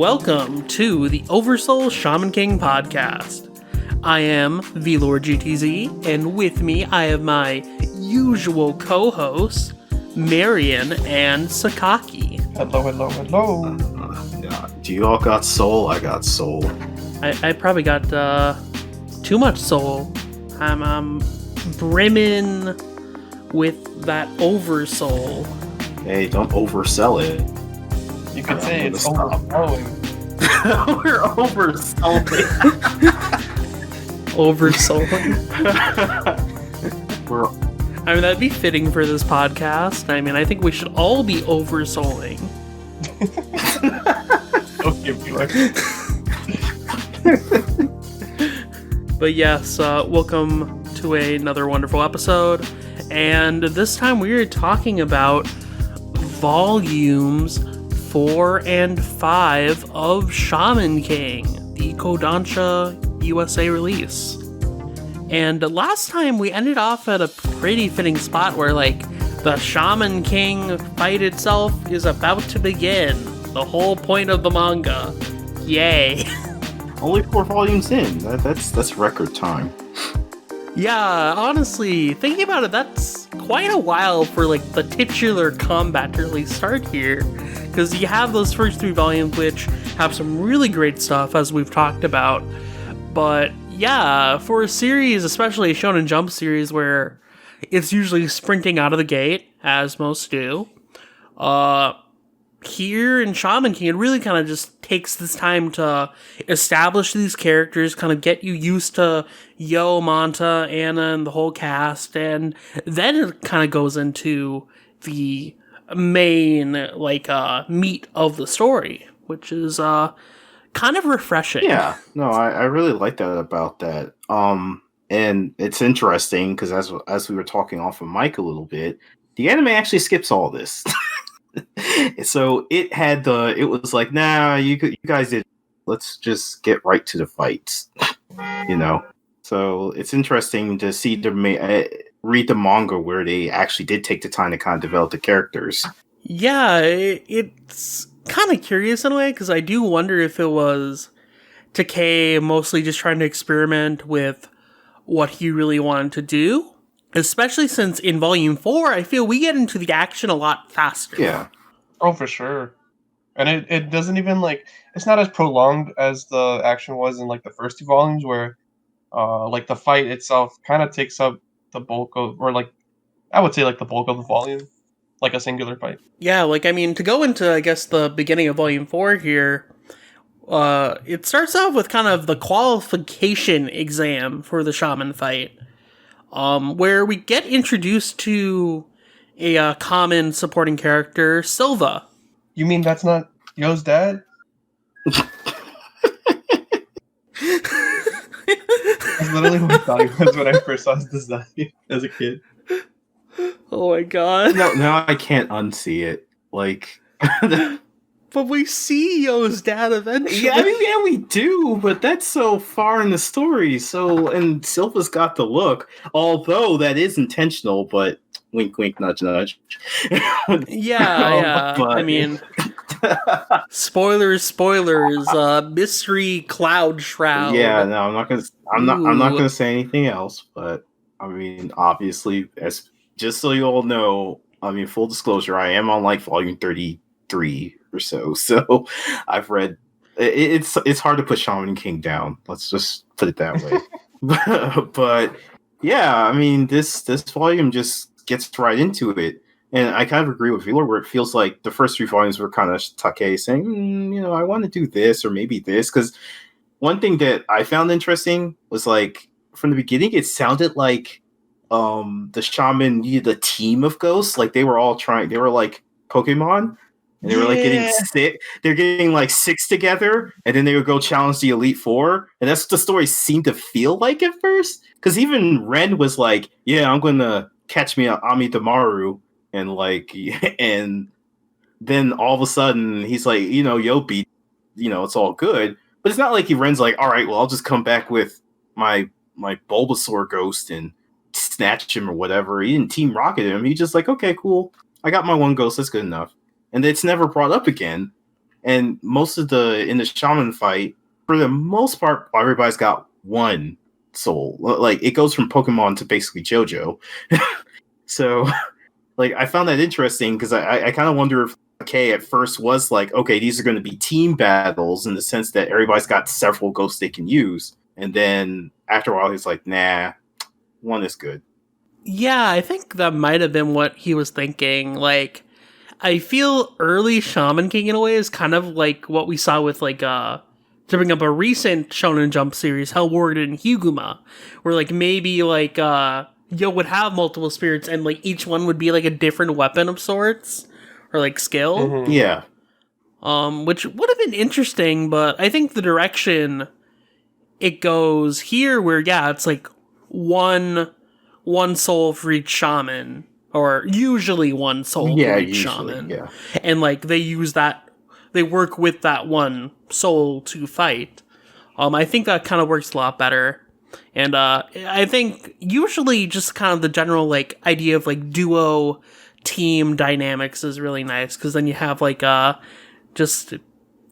Welcome to the Oversoul Shaman King podcast. I am VLord GTZ, and with me I have my usual co-hosts, Marion and Sakaki. Hello. Yeah. Do you all got soul? I got soul. I probably got too much soul. I'm brimming with that oversoul. Hey, don't oversell it. You could say it's overflowing. We're overselling. Oversouling? I mean, that'd be fitting for this podcast. I mean, I think we should all be oversouling. But yes, welcome to another wonderful episode. And this time we are talking about volumes 4 and 5 of Shaman King, the Kodansha USA release. And last time we ended off at a pretty fitting spot where, like, the Shaman King fight itself is about to begin. The whole point of the manga. Yay. Only 4 volumes in. That's record time. Yeah, honestly, thinking about it, that's quite a while for, like, the titular combat to really start here. Because you have those first 3 volumes, which have some really great stuff, as we've talked about. But yeah, for a series, especially a Shonen Jump series, where it's usually sprinting out of the gate, as most do, here in Shaman King, it really kind of just takes this time to establish these characters, kind of get you used to Yo, Manta, Anna, and the whole cast, and then it kind of goes into the main, like, meat of the story, which is kind of refreshing. Yeah, no, I really like that about that. And it's interesting because as we were talking off of mic a little bit, the anime actually skips all this. So it was like, nah, you guys did. Let's just get right to the fights, you know. So it's interesting to see read the manga where they actually did take the time to kind of develop the characters. Yeah, it's kind of curious in a way, because I do wonder if it was Takei mostly just trying to experiment with what he really wanted to do. Especially since in Volume 4, I feel we get into the action a lot faster. Yeah. Oh, for sure. And it doesn't even, like, it's not as prolonged as the action was in, like, the first 2 volumes, where, like, the fight itself kind of takes up the bulk of, or, like, I would say, like, the bulk of the volume. Like a singular fight. Yeah, like, I mean, to go into, I guess, the beginning of Volume 4 here, it starts off with kind of the qualification exam for the shaman fight. Where we get introduced to a common supporting character, Silva. You mean that's not Yo's dad? That's literally what I thought he was when I first saw his design as a kid. Oh my god. No, now I can't unsee it. Like, but we see Yo's dad eventually. Yeah, I mean, yeah, we do, but that's so far in the story. So, and Silva's got the look, although that is intentional, but wink, wink, nudge, nudge. Yeah. But, I mean, spoilers. Mystery cloud shroud. Yeah, no, I'm not gonna say anything else. But I mean, obviously, as just so you all know, I mean, full disclosure, I am on like volume 33 or so I've read. It's hard to put Shaman King down. Let's just put it that way. but yeah, I mean, this volume just gets right into it, and I kind of agree with VLord, where it feels like the first 3 volumes were kind of Takei saying, I want to do this or maybe this. Because one thing that I found interesting was, like, from the beginning, it sounded like the shaman needed a team of ghosts. Like, they were like Pokemon. And they were like getting sick. They're getting like 6 together, and then they would go challenge the Elite Four. And that's what the story seemed to feel like at first. Because even Ren was like, "Yeah, I'm gonna catch me Amidamaru," and like, and then all of a sudden he's like, Yo beat, it's all good. But it's not like Ren's like, all right, well, I'll just come back with my Bulbasaur ghost and snatch him or whatever. He didn't Team Rocket him. He just like, okay, cool. I got my one ghost. That's good enough. And it's never brought up again. And most of in the shaman fight, for the most part, everybody's got one soul. Like, it goes from Pokemon to basically JoJo. So, like, I found that interesting because I kind of wonder if K at first was like, okay, these are going to be team battles in the sense that everybody's got several ghosts they can use. And then after a while, he's like, nah, one is good. Yeah, I think that might have been what he was thinking. Like, I feel early Shaman King in a way is kind of like what we saw with, like, to bring up a recent Shonen Jump series, Hellward and Huguma, where, like, maybe, like, Yo would have multiple spirits and, like, each one would be, like, a different weapon of sorts, or, like, skill. Mm-hmm. Yeah. Which would have been interesting, but I think the direction it goes here, where, yeah, it's, like, one soul for each shaman, or usually one soul for each shaman. Yeah. And, like, they work with that one soul to fight. I think that kind of works a lot better. And I think usually just kind of the general, like, idea of, like, duo team dynamics is really nice, because then you have, like, just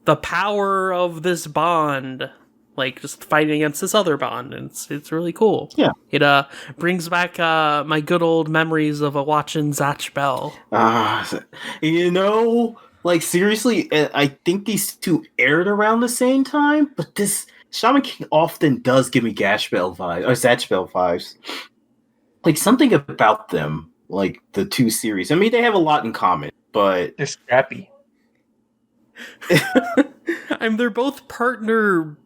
the power of this bond, like, just fighting against this other bond, and it's really cool. Yeah. It brings back my good old memories of watching Zatch Bell. Like, seriously, I think these two aired around the same time, but this Shaman King often does give me Zatch Bell vibes. Like, something about them, like, the two series. I mean, they have a lot in common, but They're scrappy. They're both partner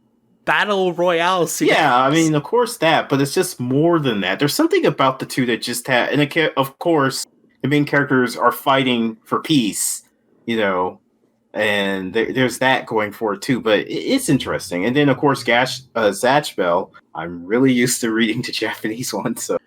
battle royale series. Yeah, I mean, of course that, but it's just more than that. There's something about the two that just have, and of course, the main characters are fighting for peace, and there's that going for it too. But it's interesting. And then, of course, Zatch Bell. I'm really used to reading the Japanese one, so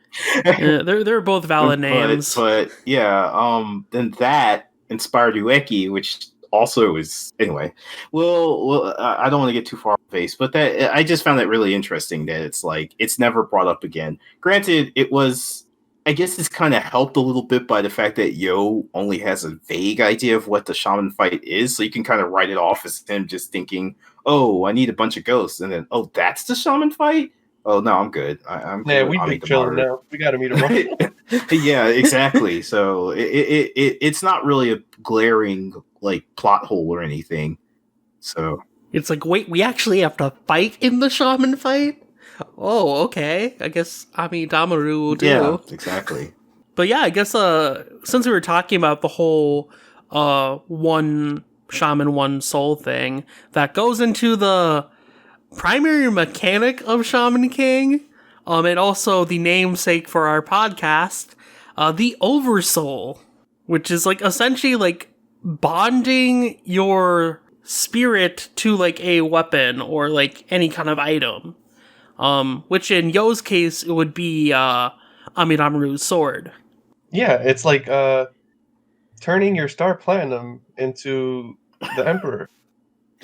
yeah, they're both valid names. But yeah, then that inspired Ueki, which also is anyway. Well, I don't want to get too far off base, but that I just found that really interesting that it's like it's never brought up again. Granted, it was. I guess it's kind of helped a little bit by the fact that Yo only has a vague idea of what the shaman fight is, so you can kind of write it off as him just thinking, "Oh, I need a bunch of ghosts," and then, "Oh, that's the shaman fight." Oh no, I'm good. I'm good. Yeah, we've been chilling now. We got to meet him. Yeah, exactly. So it's not really a glaring like plot hole or anything. So it's like, wait, we actually have to fight in the shaman fight? Oh, okay. I guess Damaru will do. Yeah, exactly. But yeah, I guess since we were talking about the whole one shaman, one soul thing, that goes into the primary mechanic of Shaman King, and also the namesake for our podcast, the Oversoul, which is like essentially like bonding your spirit to like a weapon or like any kind of item. Which in Yo's case, it would be Amidamaru's sword. Yeah, it's like turning your Star Platinum into the Emperor.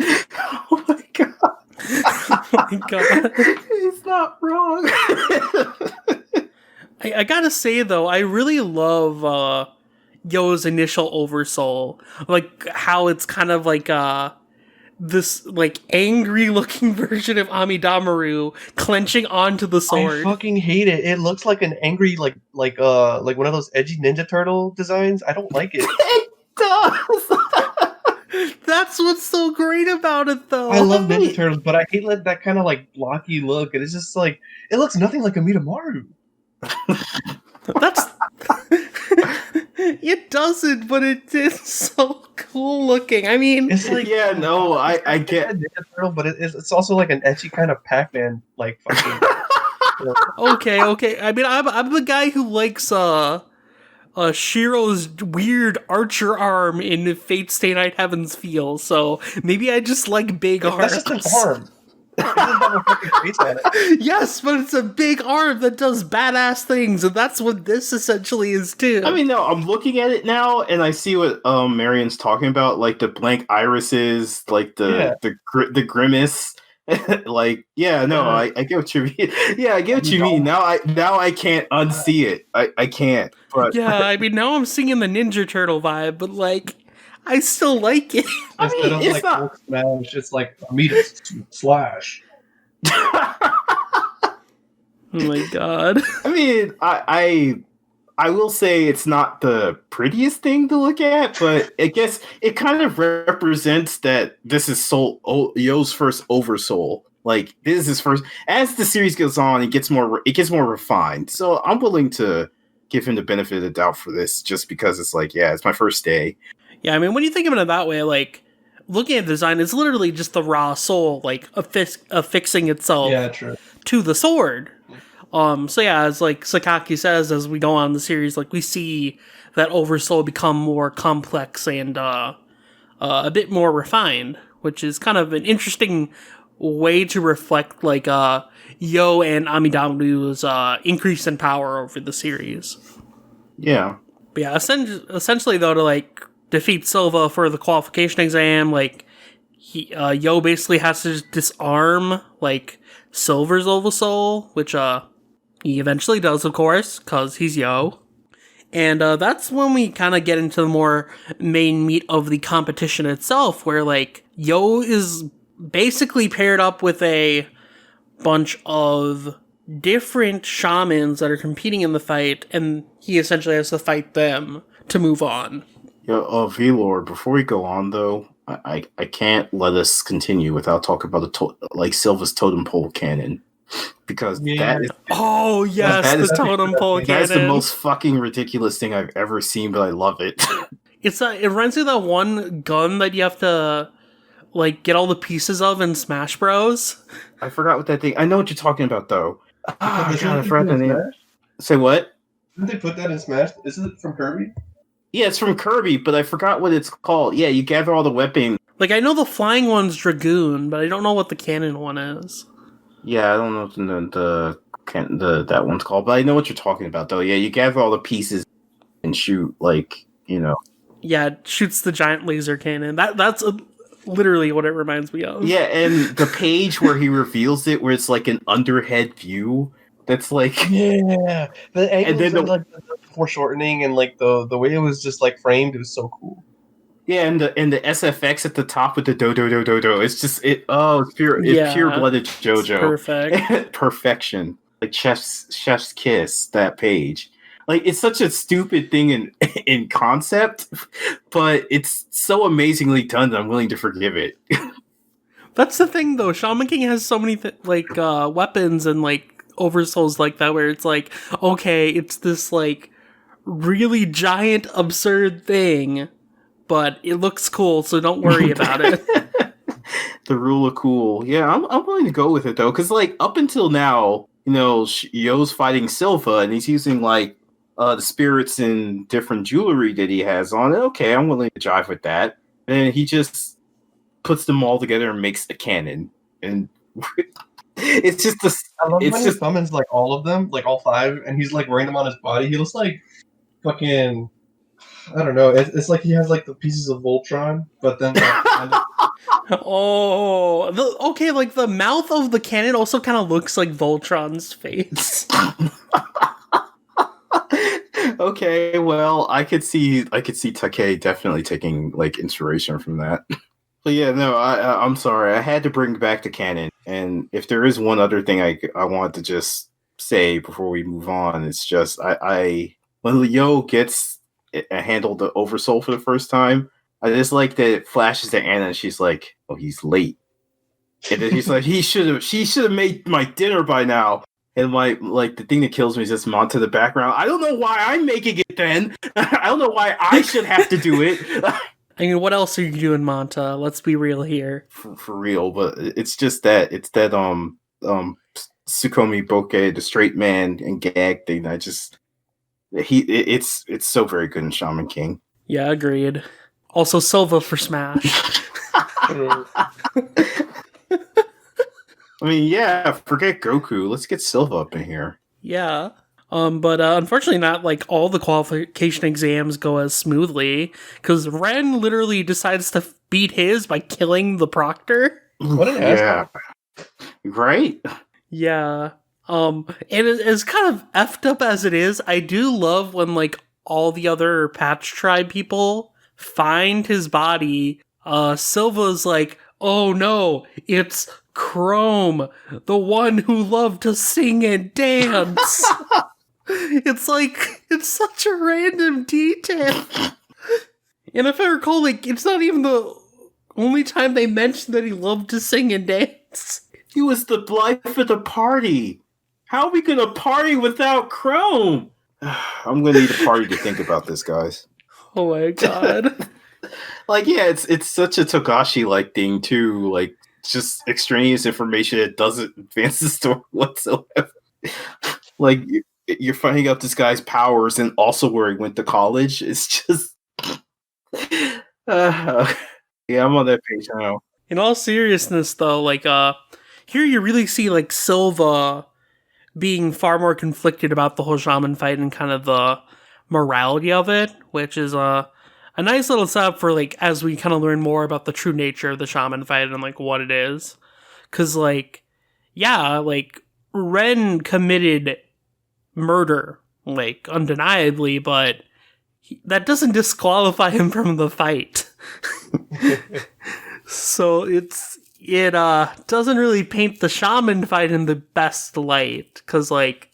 Oh my god. Oh my god. He's not wrong. I gotta say, though, I really love Yo's initial Oversoul. Like, how it's kind of like this like angry looking version of Amidamaru clenching onto the sword. I fucking hate it. It looks like an angry like one of those edgy Ninja Turtle designs. I don't like it. It does. That's what's so great about it, though. I love Ninja Turtles, but I hate that kind of like blocky look, and it's just like it looks nothing like Amidamaru. That's it doesn't, but it is so cool looking. I mean, It's like Yeah, no, I get. Ninja Turtle, but it's also like an edgy kind of Pac-Man like fucking. Okay. I mean, I'm the guy who likes Shiro's weird archer arm in Fate Stay Night Heaven's feel. So maybe I just like big arms. That's just an arm. It doesn't have a fucking face on it. Yes, but it's a big arm that does badass things, and that's what this essentially is too. I mean, no, I'm looking at it now, and I see what Marion's talking about, like the blank irises, like the grimace. Like, yeah, no, I get what you mean. Yeah, I get what you mean. Now I can't unsee it. I can't. But yeah, I mean, now I'm singing the Ninja Turtle vibe, but like, I still like it. Instead of it's like not- Hulk smash, it's like Amida's slash. Oh my god. I mean, I will say it's not the prettiest thing to look at, but I guess it kind of represents that this is Yo's first Oversoul. Like, this is his first. As the series goes on, it gets more refined. So I'm willing to give him the benefit of the doubt for this, just because it's like, yeah, it's my first day. Yeah, I mean, when you think of it that way, like, looking at the design, it's literally just the raw soul, like, affixing itself to the sword. So yeah, as like Sakaki says, as we go on in the series, like, we see that Oversoul become more complex and a bit more refined, which is kind of an interesting way to reflect, like, Yo and Amidabu's increase in power over the series. Yeah. But yeah, essentially though, to like defeat Silva for the qualification exam, like, Yo basically has to disarm like Silver's Oversoul, which he eventually does, of course, because he's Yo. And that's when we kind of get into the more main meat of the competition itself, where, like, Yo is basically paired up with a bunch of different shamans that are competing in the fight, and he essentially has to fight them to move on. Yo, VLord, before we go on, though, I can't let us continue without talking about the Silva's totem pole cannon. Because that is... Oh, yes, the totem pole cannon. That's the most fucking ridiculous thing I've ever seen, but I love it. It reminds me of that one gun that you have to, like, get all the pieces of in Smash Bros. I forgot what that thing... I know what you're talking about, though. God, I forgot the name. Say what? Didn't they put that in Smash? Isn't it from Kirby? Yeah, it's from Kirby, but I forgot what it's called. Yeah, you gather all the weapons. Like, I know the flying one's Dragoon, but I don't know what the cannon one is. Yeah, I don't know what that one's called, but I know what you're talking about, though. Yeah, you gather all the pieces and shoot, like, you know. Yeah, it shoots the giant laser cannon. That's literally what it reminds me of. Yeah, and the page where he reveals it, where it's like an underhead view, that's like... Yeah, the angles and then like the foreshortening and like the way it was just like framed, it was so cool. Yeah, and the SFX at the top with the do. It's just it's pure blooded JoJo. It's perfect. Perfection. Like chef's kiss, that page. Like, it's such a stupid thing in concept, but it's so amazingly done that I'm willing to forgive it. That's the thing, though. Shaman King has so many weapons and like oversouls like that, where it's like, okay, it's this like really giant absurd thing, but it looks cool, so don't worry about it. The rule of cool. Yeah, I'm willing to go with it, though, because, like, up until now, you know, Yo's fighting Silva, and he's using, like, the spirits and different jewelry that he has on. Okay, I'm willing to jive with that. And he just puts them all together and makes a cannon. And it's just this... I love when he summons, like, all of them, like, all 5, and he's, like, wearing them on his body. He looks like fucking... I don't know. It's like he has like the pieces of Voltron, but then like, kind of... okay, like the mouth of the cannon also kind of looks like Voltron's face. Okay, well, I could see Takei definitely taking like inspiration from that. But yeah, no, I'm sorry. I had to bring back the cannon, and if there is one other thing I want to just say before we move on, it's just when Yo gets handled the Oversoul for the first time, I just like that it flashes to Anna and she's like, oh, he's late. And then he's like, she should have made my dinner by now. And the thing that kills me is just Monta in the background. I don't know why I'm making it then. I don't know why I should have to do it. I mean, what else are you doing, Monta? Let's be real here. For real, but it's just that Tsukomi Bokeh, the straight man and gag thing. It's so very good in Shaman King. Yeah, agreed. Also, Silva for Smash. I mean, yeah, forget Goku. Let's get Silva up in here. Yeah. But unfortunately not like all the qualification exams go as smoothly, because Ren literally decides to beat his by killing the proctor. What an ass. Yeah. Right? Yeah. And as kind of effed up as it is, I do love when like all the other Patch Tribe people find his body, Silva's like, oh no, it's Chrome, the one who loved to sing and dance. It's like, it's such a random detail. And if I recall, like, it's not even the only time they mentioned that he loved to sing and dance. He was the life of the party. How are we gonna party without Chrome? I'm gonna need a party to think about this, guys. Oh my god. Like, yeah, it's such a Togashi-like thing, too. Like, just extraneous information that doesn't advance the story whatsoever. Like, you're finding out this guy's powers and also where he went to college. It's just... yeah, I'm on that page now. In all seriousness, though, like, here you really see, like, Silva being far more conflicted about the whole shaman fight and kind of the morality of it, which is, a nice little setup for, like, as we kind of learn more about the true nature of the shaman fight and, like, what it is. Because, like, yeah, like, Ren committed murder, like, undeniably, but that doesn't disqualify him from the fight. So it doesn't really paint the shaman fight in the best light, because, like,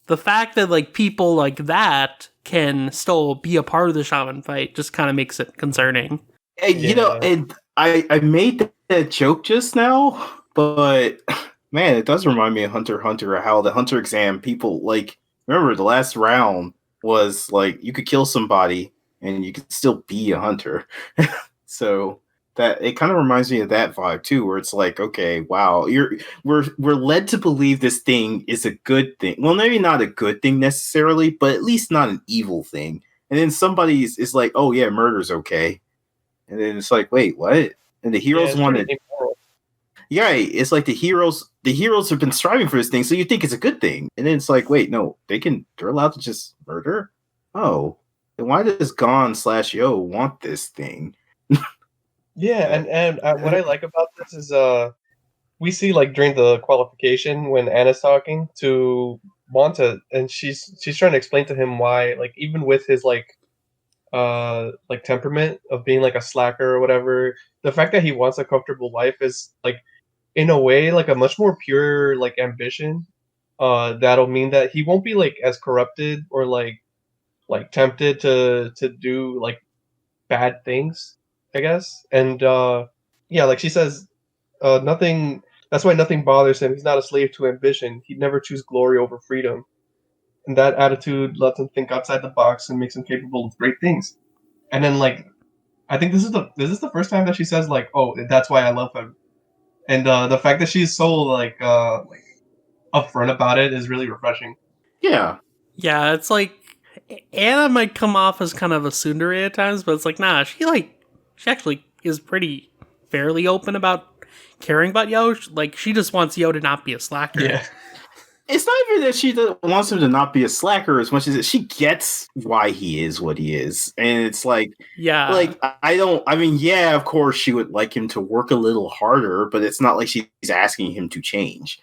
the fact that, like, people like that can still be a part of the shaman fight just kind of makes it concerning. And, you know, and I made that joke just now, but man, it does remind me of Hunter x Hunter, how the Hunter exam people, like, remember the last round was like you could kill somebody and you could still be a hunter. So that it kind of reminds me of that vibe too, where it's like, okay, wow, we're led to believe this thing is a good thing. Well, maybe not a good thing necessarily, but at least not an evil thing. And then somebody is like, oh yeah, murder's okay. And then it's like, wait, what? And the heroes wanted. Yeah, it's like the heroes have been striving for this thing, so you think it's a good thing. And then it's like, wait, no, they're allowed to just murder? Oh. Then why does Gon/Yo want this thing? Yeah, and what I like about this is we see, like, during the qualification when Anna's talking to Wanta, and she's trying to explain to him why, like, even with his like temperament of being like a slacker or whatever, the fact that he wants a comfortable life is, like, in a way, like, a much more pure, like, ambition. That'll mean that he won't be, like, as corrupted or like tempted to do, like, bad things, I guess. And yeah, like she says, nothing. That's why nothing bothers him. He's not a slave to ambition. He'd never choose glory over freedom. And that attitude lets him think outside the box and makes him capable of great things. And then, like, I think this is the first time that she says, like, oh, that's why I love him. And the fact that she's so like upfront about it is really refreshing. Yeah. Yeah, it's like Anna might come off as kind of a tsundere at times, but it's like, nah, she actually is pretty fairly open about caring about Yo. Like, she just wants Yo to not be a slacker. Yeah. It's not even that she wants him to not be a slacker as much as that she gets why he is what he is. And it's like, yeah, like, yeah, of course she would like him to work a little harder, but it's not like she's asking him to change.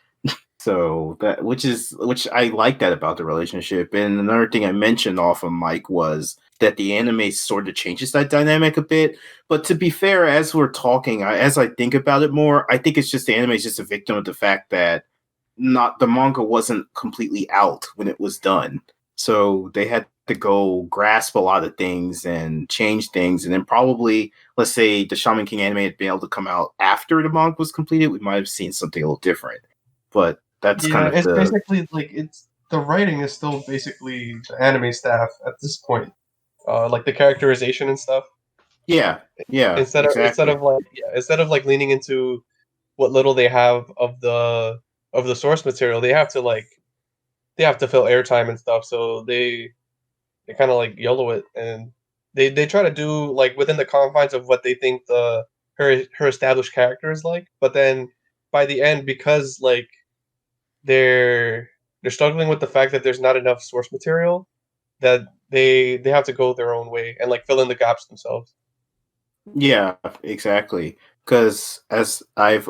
So that, which I like that about the relationship. And another thing I mentioned off of Mike was that the anime sort of changes that dynamic a bit. But to be fair, as we're talking, as I think about it more, I think it's just the anime is just a victim of the fact that the manga wasn't completely out when it was done. So they had to go grasp a lot of things and change things. And then probably, let's say the Shaman King anime had been able to come out after the manga was completed, we might have seen something a little different. But that's kind of basically like the writing is still basically the anime staff at this point, like the characterization and stuff. Yeah. Instead of like leaning into what little they have of the source material, they have to fill airtime and stuff. So they kind of like YOLO it, and they try to do like within the confines of what they think her established character is like. But then by the end, because like they're struggling with the fact that there's not enough source material, that they have to go their own way and like fill in the gaps themselves. Yeah, exactly. Because I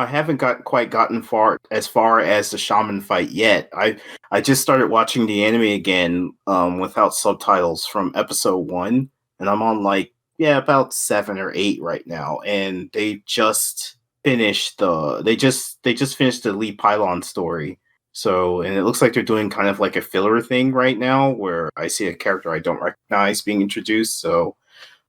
haven't gotten as far as the shaman fight yet. I just started watching the anime again without subtitles from episode 1, and I'm on like about 7 or 8 right now, and they just finished the Lee Pylon story. So, and it looks like they're doing kind of like a filler thing right now, where I see a character I don't recognize being introduced. So,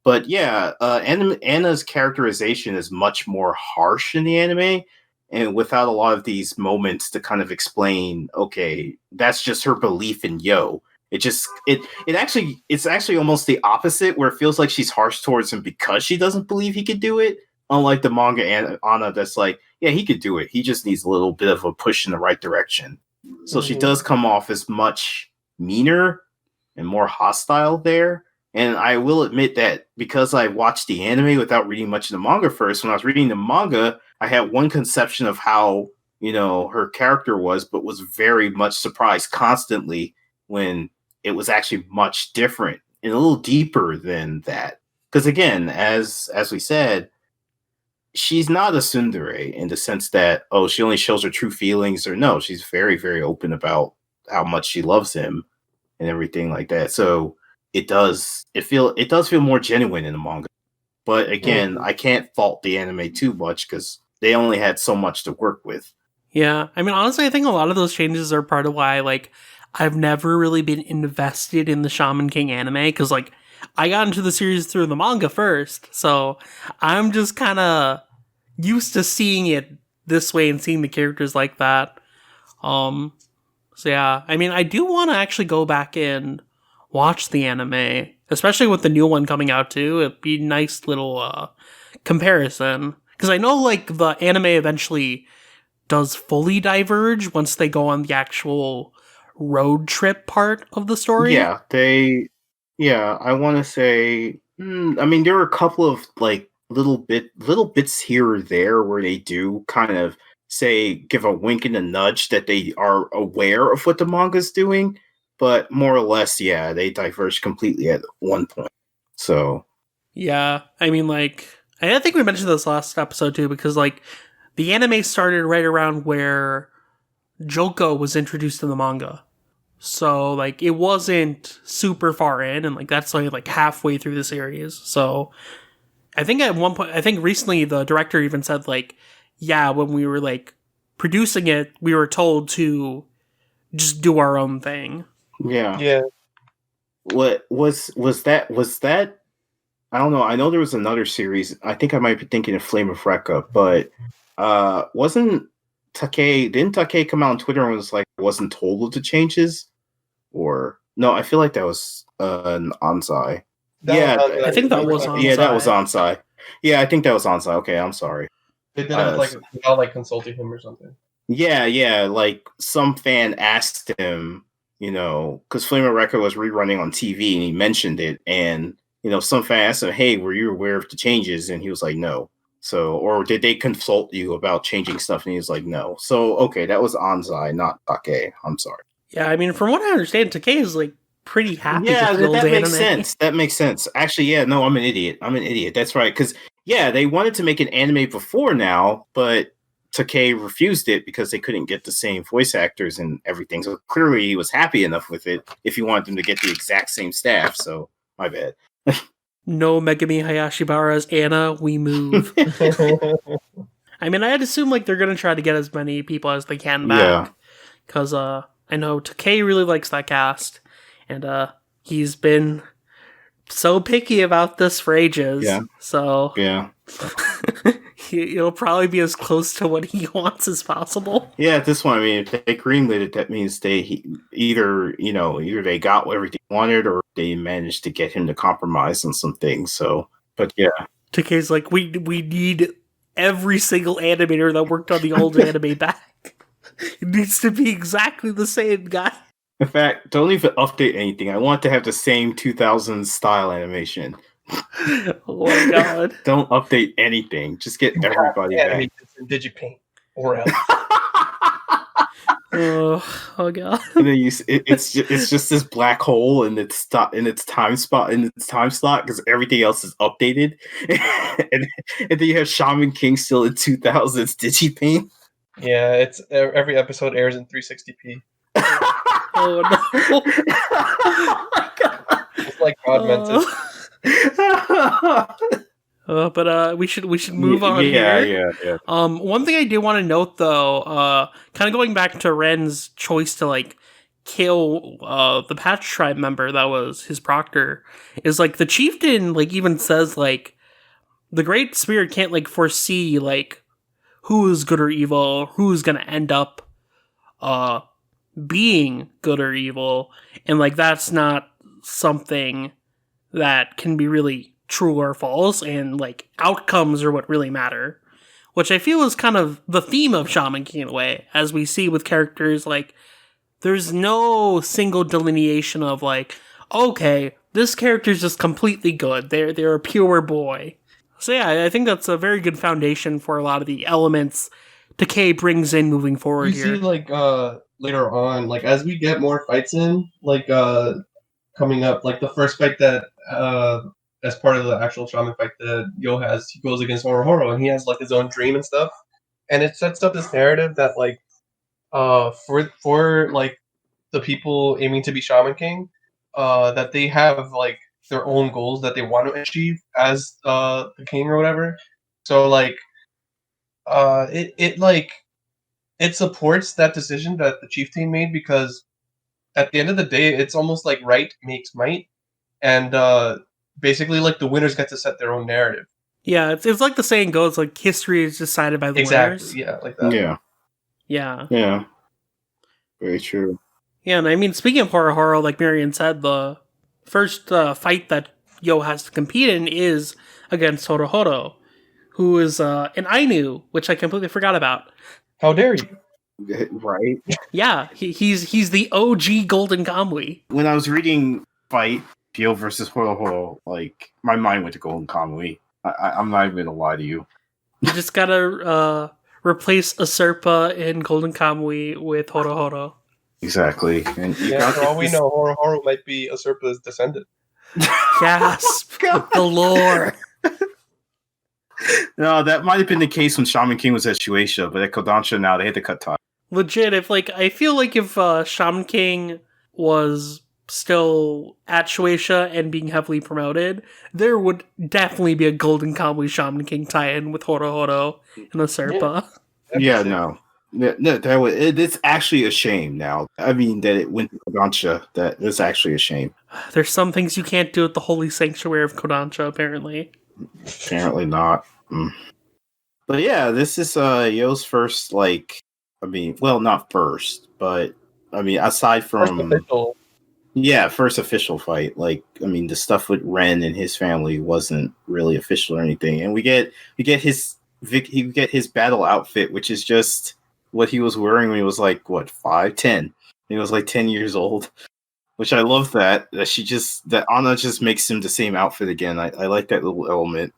but yeah, Anna's characterization is much more harsh in the anime, and without a lot of these moments to kind of explain, okay, that's just her belief in Yo. It's actually almost the opposite, where it feels like she's harsh towards him because she doesn't believe he could do it. Unlike the manga Anna, that's like, yeah, he could do it. He just needs a little bit of a push in the right direction. So she does come off as much meaner and more hostile there. And I will admit that because I watched the anime without reading much of the manga first, when I was reading the manga, I had one conception of how, her character was, but was very much surprised constantly when it was actually much different and a little deeper than that. Because again, as we said, she's not a tsundere in the sense that, she only shows her true feelings, or no, she's very, very open about how much she loves him and everything like that. So it does feel more genuine in the manga. But again, I can't fault the anime too much because they only had so much to work with. Yeah, I mean, honestly, I think a lot of those changes are part of why, like, I've never really been invested in the Shaman King anime, because, like, I got into the series through the manga first, so I'm just kind of used to seeing it this way and seeing the characters like that. So yeah, I mean, I do want to actually go back and watch the anime, especially with the new one coming out too. It'd be a nice little comparison, because I know, like, the anime eventually does fully diverge once they go on the actual road trip part of the story. I want to say, I mean, there are a couple of like little bits here or there where they do kind of give a wink and a nudge that they are aware of what the manga's doing, but more or less, yeah, they diverge completely at one point. So yeah, I mean, like, I think we mentioned this last episode too, because, like, the anime started right around where Joko was introduced in the manga. So, like, it wasn't super far in, and, like, that's only, like, halfway through the series. So, I think at one point, I think recently the director even said, like, yeah, when we were, like, producing it, we were told to just do our own thing. Yeah. What was that? I don't know. I know there was another series. I think I might be thinking of Flame of Recca, but didn't Takei come out on Twitter and was like, wasn't told of the changes? Or no, I feel like that was an Ansai. I think that was Ansai. Yeah, that was Ansai. Yeah, I think that was Ansai. Okay, I'm sorry. They did it without consulting him or something. Yeah. Like some fan asked him, because Flame of Recca was rerunning on TV and he mentioned it, and some fan asked him, "Hey, were you aware of the changes?" And he was like, "No." So, or did they consult you about changing stuff? And he was like, "No." So, okay, that was Ansai, not Takei. I'm sorry. Yeah, I mean, from what I understand, Takei is, like, pretty happy. Yeah, that makes sense. That makes sense. Actually, yeah, no, I'm an idiot. That's right. Because, yeah, they wanted to make an anime before now, but Takei refused it because they couldn't get the same voice actors and everything. So clearly he was happy enough with it if he wanted them to get the exact same staff. So, my bad. No Megami Hayashibara's Anna, we move. I mean, I'd assume, like, they're going to try to get as many people as they can back. Because, I know Takei really likes that cast, and he's been so picky about this for ages. Yeah. So yeah, it'll probably be as close to what he wants as possible. Yeah, at this one, I mean, if they greenlit it, that means either they got everything they wanted, or they managed to get him to compromise on some things. So, but yeah, Takei's like, we need every single animator that worked on the old anime back. It needs to be exactly the same guy. In fact, don't even update anything. I want to have the same 2000s style animation. Oh my god. Don't update anything. Just get everybody back. Digipaint or else. Oh god. And then it's just this black hole in its time slot because everything else is updated. and then you have Shaman King still in 2000s Digipaint. Yeah, it's every episode airs in 360p. Oh no! Oh my god! It's like God meant it. But we should move on here. Yeah. One thing I do want to note though, kind of going back to Ren's choice to like kill the Patch Tribe member that was his proctor, is like the chieftain like even says like the Great Spirit can't like foresee like who is good or evil, who's gonna end up being good or evil, and like that's not something that can be really true or false, and like outcomes are what really matter, which I feel is kind of the theme of Shaman King in a way, as we see with characters like there's no single delineation of like, okay, this character's just completely good, they're a pure boy. So yeah, I think that's a very good foundation for a lot of the elements Decay brings in moving forward You here. see, like later on, like as we get more fights in, like coming up, like the first fight that as part of the actual shaman fight that Yo has, he goes against Horo, and he has like his own dream and stuff, and it sets up this narrative that like for like the people aiming to be Shaman King, that they have like their own goals that they want to achieve as the king or whatever. So like it supports that decision that the chieftain made, because at the end of the day, it's almost like right makes might, and basically like the winners get to set their own narrative. Yeah, it's like the saying goes, like history is decided by the winners. Yeah, like that. Yeah. Very true. Yeah, and I mean, speaking of horror, like Marion said, the first fight that Yo has to compete in is against Horo, who is an Ainu, which I completely forgot about. How dare you? Right? Yeah, he's the OG Golden Kamui. When I was reading Fight, Yo versus Horo, like, my mind went to Golden Kamui. I'm not even going to lie to you. You just gotta replace Usurpa in Golden Kamui with Horo. Exactly. And for all we know, Horo might be Usurpa's descendant. Gasp! The lore! No, that might have been the case when Shaman King was at Shueisha, but at Kodansha now, they had to cut ties. Legit, I feel like if Shaman King was still at Shueisha and being heavily promoted, there would definitely be a Golden Kamui Shaman King tie-in with Horo and Usurpa. Yeah, no, it's actually a shame now. I mean, that it went to Kodansha, that's actually a shame. There's some things you can't do at the holy sanctuary of Kodansha, apparently. Apparently not. But yeah, this is Yo's first, like, I mean, well, not first, but I mean, aside from first official fight. Like, I mean, the stuff with Ren and his family wasn't really official or anything, and we get his battle outfit, which is just what he was wearing when he was like 10. He was like 10 years old, which I love that Anna just makes him the same outfit again. I like that little element.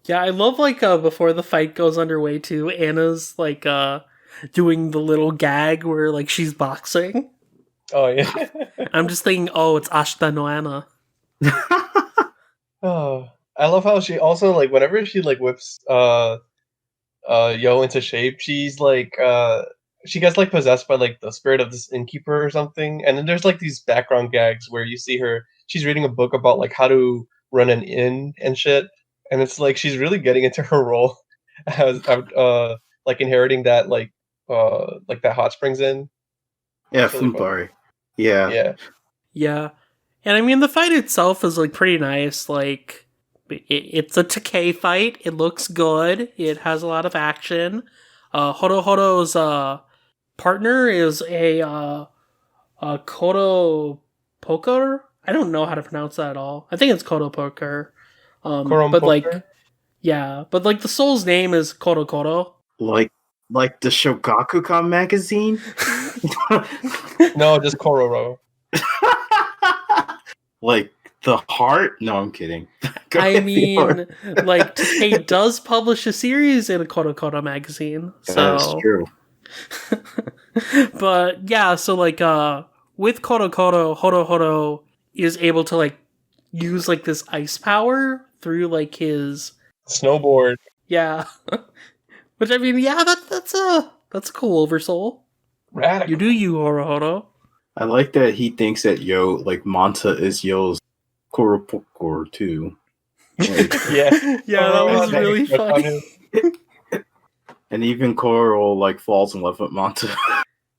Yeah, I love like before the fight goes underway too, Anna's like doing the little gag where like she's boxing. Oh yeah. I'm just thinking, oh, it's Ashita no Anna. Oh, I love how she also like whenever she like whips Yo into shape, she's like she gets like possessed by like the spirit of this innkeeper or something, and then there's like these background gags where you see her, she's reading a book about like how to run an inn and shit, and it's like she's really getting into her role as like inheriting that like that hot springs inn. Yeah, really Fumbari. Yeah. And I mean the fight itself is like pretty nice. Like it's a Takei fight. It looks good. It has a lot of action. Horo's partner is a Kodo Poker. I don't know how to pronounce that at all. I think it's Kodo Poker. But like, yeah, but like the soul's name is Kodo. Like the Shogakukan magazine? No, just Kororo. Like the heart? No, I'm kidding. I mean, like, Takei does publish a series in a Kodo magazine. So. That's true. But yeah, so like with Kodo, Horo is able to like use like this ice power through like his snowboard. Yeah. Which I mean, yeah, that's a cool oversoul. Radical. You do you, Horo. I like that he thinks that Yo, like Manta is Yo's Kuropokor too. Like, Yeah, Yeah, that was really funny. and even Coral like falls in love with Manta.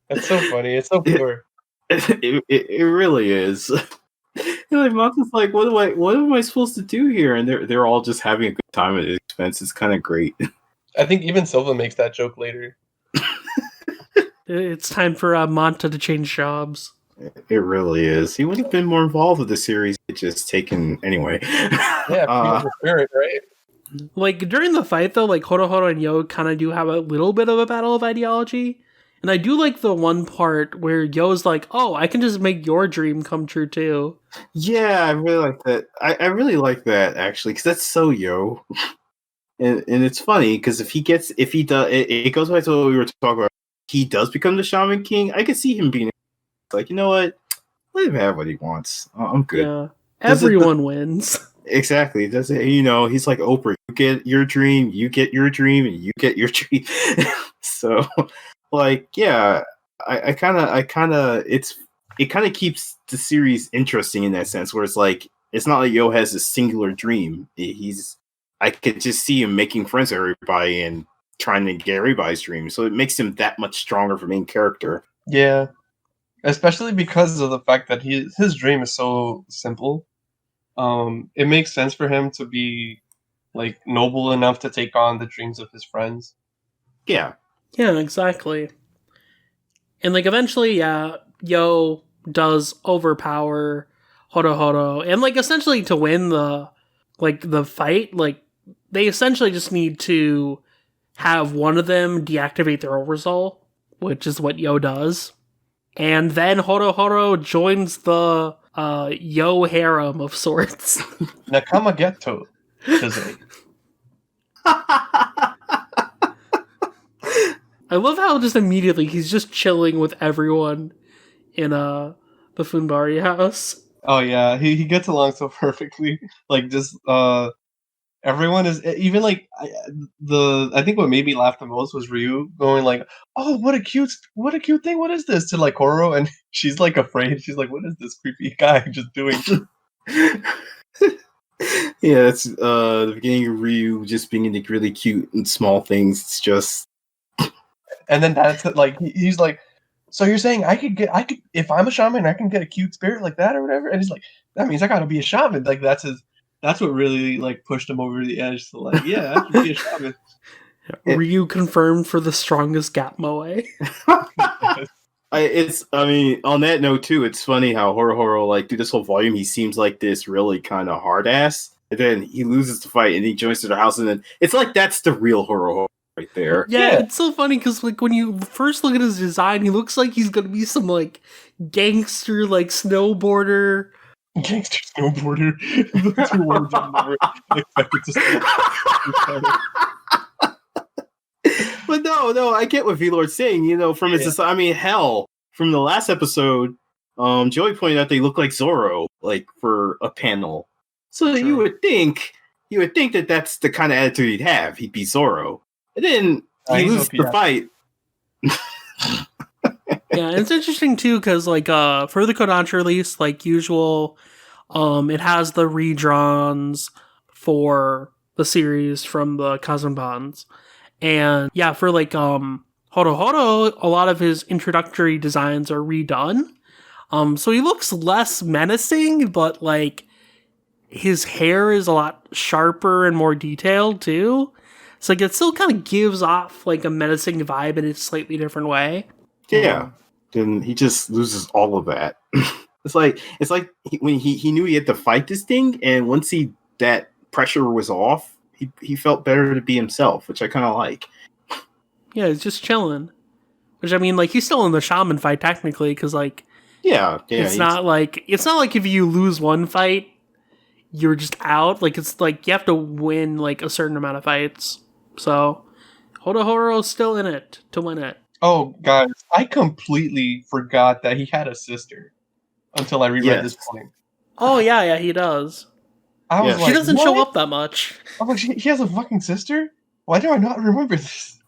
That's so funny. It's so pure. It really is. Like Manta's like, what am I supposed to do here? And they're all just having a good time at his expense. It's kind of great. I think even Silva makes that joke later. It's time for Manta to change jobs. It really is. He would have been more involved with the series. It's just taken anyway. Yeah, the spirit, right? Like during the fight though, like Horo and Yo kind of do have a little bit of a battle of ideology. And I do like the one part where Yo's like, "Oh, I can just make your dream come true too." Yeah, I really like that. I really like that actually, because that's so Yo. And it's funny because if he does, it goes back to what we were talking about. He does become the Shaman King. I could see him being like, you know what? Let him have what he wants. I'm good. Yeah, everyone wins. Exactly. Does it? He's like Oprah. You get your dream, you get your dream, and you get your dream. So, like, yeah, it kind of keeps the series interesting in that sense, where it's like it's not like Yo has a singular dream. I could just see him making friends with everybody and trying to get everybody's dreams. So it makes him that much stronger for main character. Yeah, especially because of the fact that his dream is so simple. It makes sense for him to be like noble enough to take on the dreams of his friends. Yeah. Yeah, exactly. And like eventually, yeah, Yo does overpower Horo, and like essentially to win the fight, like they essentially just need to have one of them deactivate their oversoul, which is what Yo does. And then Horo joins the Yo harem of sorts. Nakama Getto. I love how just immediately he's just chilling with everyone in the Funbari house. Oh yeah, he gets along so perfectly. Like just everyone is even like I think what made me laugh the most was Ryu going like, "Oh, what a cute thing! What is this?" to like Koro, and she's like afraid. She's like, "What is this creepy guy just doing?" Yeah, it's the beginning of Ryu just being into really cute and small things. It's just, and then that's like he's like, "So you're saying I could if I'm a shaman, I can get a cute spirit like that or whatever?" And he's like, "That means I got to be a shaman." Like that's what really like pushed him over the edge to like, yeah, I should be a shaman. Ryu confirmed for the strongest gap moe. On that note too, it's funny how Horo like through this whole volume he seems like this really kind of hard ass, and then he loses the fight and he joins to their house, and then it's like that's the real Horo right there. Yeah, it's so funny because like when you first look at his design, he looks like he's gonna be some like gangster like snowboarder. Gangster snowboarder. The 2 words I've never expected to say. But no, I get what VLord's saying. From his, from the last episode, Joey pointed out they look like Zoro, like for a panel. So you would think that that's the kind of attitude he'd have. He'd be Zoro, and then he loses the fight. Yeah, it's interesting too because like for the Kodansha release, like usual, it has the redrawns for the series from the Kazunbans. And yeah, for like Horo, a lot of his introductory designs are redone. So he looks less menacing, but like his hair is a lot sharper and more detailed too. So like it still kind of gives off like a menacing vibe in a slightly different way. Yeah. Then he just loses all of that. It's like when he knew he had to fight this thing, and once that pressure was off, he felt better to be himself, which I kind of like. Yeah, he's just chilling. Which I mean, like he's still in the shaman fight technically, because like it's not like if you lose one fight, you're just out. Like it's like you have to win like a certain amount of fights. So Horo's still in it to win it. Oh, guys, I completely forgot that he had a sister until I reread this point. Oh yeah, he does. I was like, she doesn't show up that much. I'm like, he has a fucking sister? Why do I not remember this?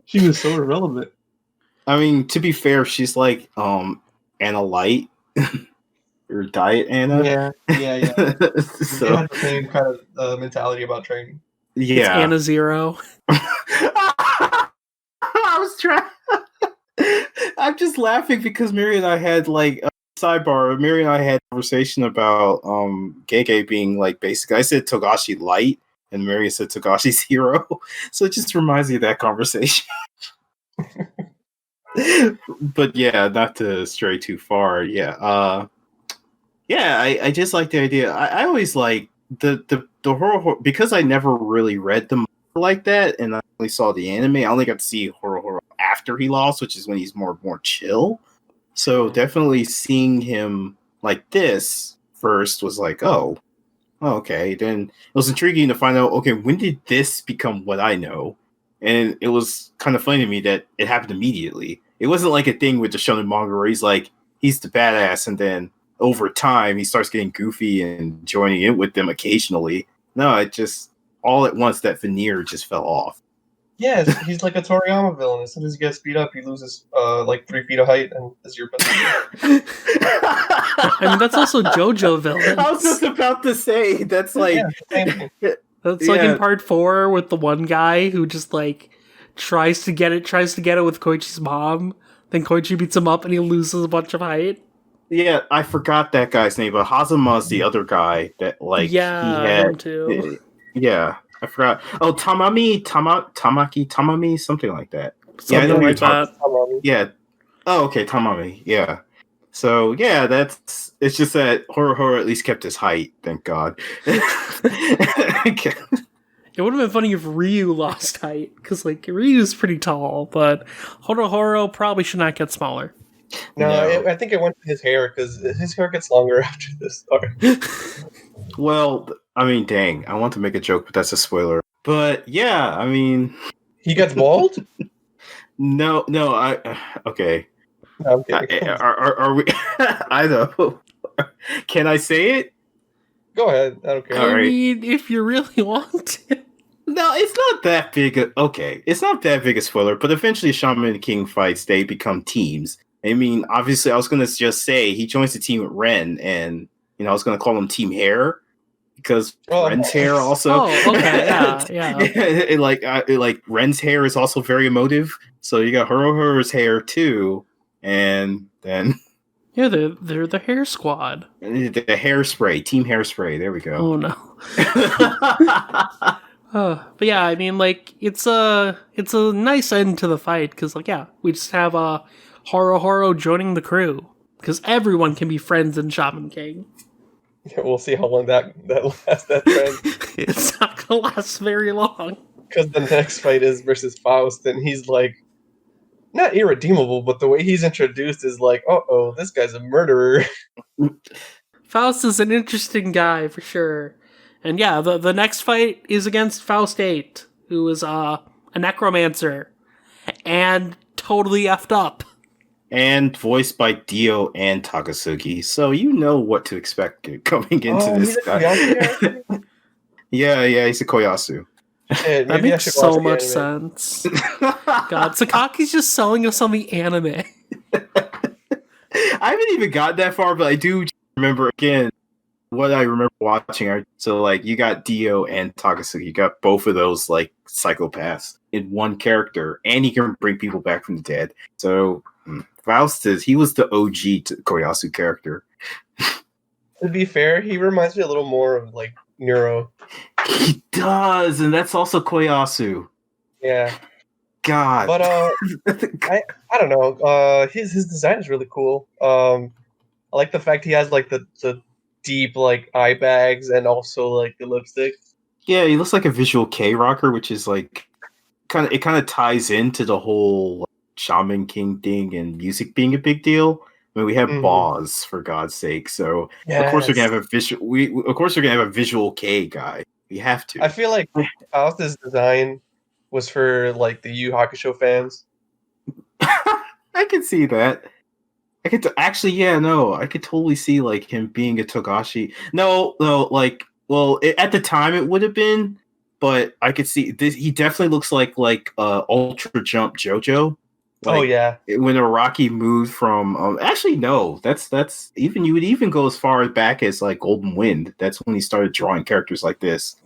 She was so irrelevant. I mean, to be fair, she's like Anna Light. or Diet Anna. Yeah. So They had the same kind of mentality about training. It's yeah. Anna Zero. I was trying. I'm just laughing because Mary and I had like a sidebar. Mary and I had a conversation about Gege being like basically. I said Togashi Light, and Mary said Togashi Zero. So it just reminds me of that conversation. But yeah, not to stray too far. Yeah, I just like the idea. I always like the horror because I never really read the manga like that, and I only saw the anime. I only got to see horror after he lost, which is when he's more chill. So definitely seeing him like this first was like, oh, okay. Then it was intriguing to find out, okay, when did this become what I know? And it was kind of funny to me that it happened immediately. It wasn't like a thing with the shonen manga where he's the badass, and then over time he starts getting goofy and joining in with them occasionally. No, it just all at once that veneer just fell off. Yes, he's like a Toriyama villain. As soon as he gets beat up, he loses like 3 feet of height and is your best friend. I mean, that's also JoJo villains. I was just about to say that's like that's like in part 4 with the one guy who just like tries to get it with Koichi's mom. Then Koichi beats him up and he loses a bunch of height. Yeah, I forgot that guy's name, but Hazuma's the other guy that like he had him too. Yeah, I forgot. Oh, Tamami, something like that. Something I know like that. Yeah. Oh, okay, Tamami. Yeah. So yeah, it's just that Horror at least kept his height. Thank God. It would have been funny if Ryu lost height, because like Ryu's pretty tall, but Horo probably should not get smaller. No. I think it went to his hair, because his hair gets longer after this part. Well, I mean, dang, I want to make a joke, but that's a spoiler. But yeah, I mean, he gets bald? No, okay. No, I'm kidding. Are we? I know. Can I say it? Go ahead. I don't care. I mean, if you really want to. No, it's not that big. It's not that big a spoiler. But eventually, Shaman King fights. They become teams. I mean, obviously, I was going to just say he joins the team with Ren, and I was going to call him Team Hair because Ren's hair also. Oh, okay, yeah. like Ren's hair is also very emotive. So you got Horo's hair too, and then. Yeah, they're the hair squad. The hairspray, Team Hairspray. There we go. Oh no. But yeah, I mean, like it's a nice end to the fight because, like, yeah, we just have Horo joining the crew because everyone can be friends in Shaman King. Yeah, we'll see how long that lasts. That trend. It's not gonna last very long because the next fight is versus Faust, and he's like. Not irredeemable, but the way he's introduced is like, oh, this guy's a murderer. Faust is an interesting guy for sure. And yeah, the next fight is against Faust VIII, who is a necromancer and totally effed up. And voiced by Dio and Takasugi, so you know what to expect coming into this guy. Yeah, he's a Koyasu. That makes so much sense. God, Sakaki's just selling us on the anime. I haven't even got that far, but I do remember again what I remember watching. So, like, you got Dio and Takasugi. You got both of those like psychopaths in one character, and he can bring people back from the dead. So, Faust he was the OG Koyasu character. To be fair, he reminds me a little more of like Neuro. He does, and that's also Koyasu. Yeah. God. But I don't know. His design is really cool. I like the fact he has like the deep like eye bags and also like the lipstick. Yeah, he looks like a visual K rocker, which is like kind of ties into the whole Shaman King thing and music being a big deal. I mean, we have Boz for God's sake, so of course we're gonna have a visual. Of course we're gonna have a visual K guy. We have to. I feel like Faust's design was for like the Yu Hakusho fans. I can see that. I could I could totally see like him being a Togashi. No, like, well, at the time it would have been, but I could see this. He definitely looks like Ultra Jump JoJo. Oh yeah, when Araki moved from actually no, that's even you would even go as far back as like Golden Wind. That's when he started drawing characters like this.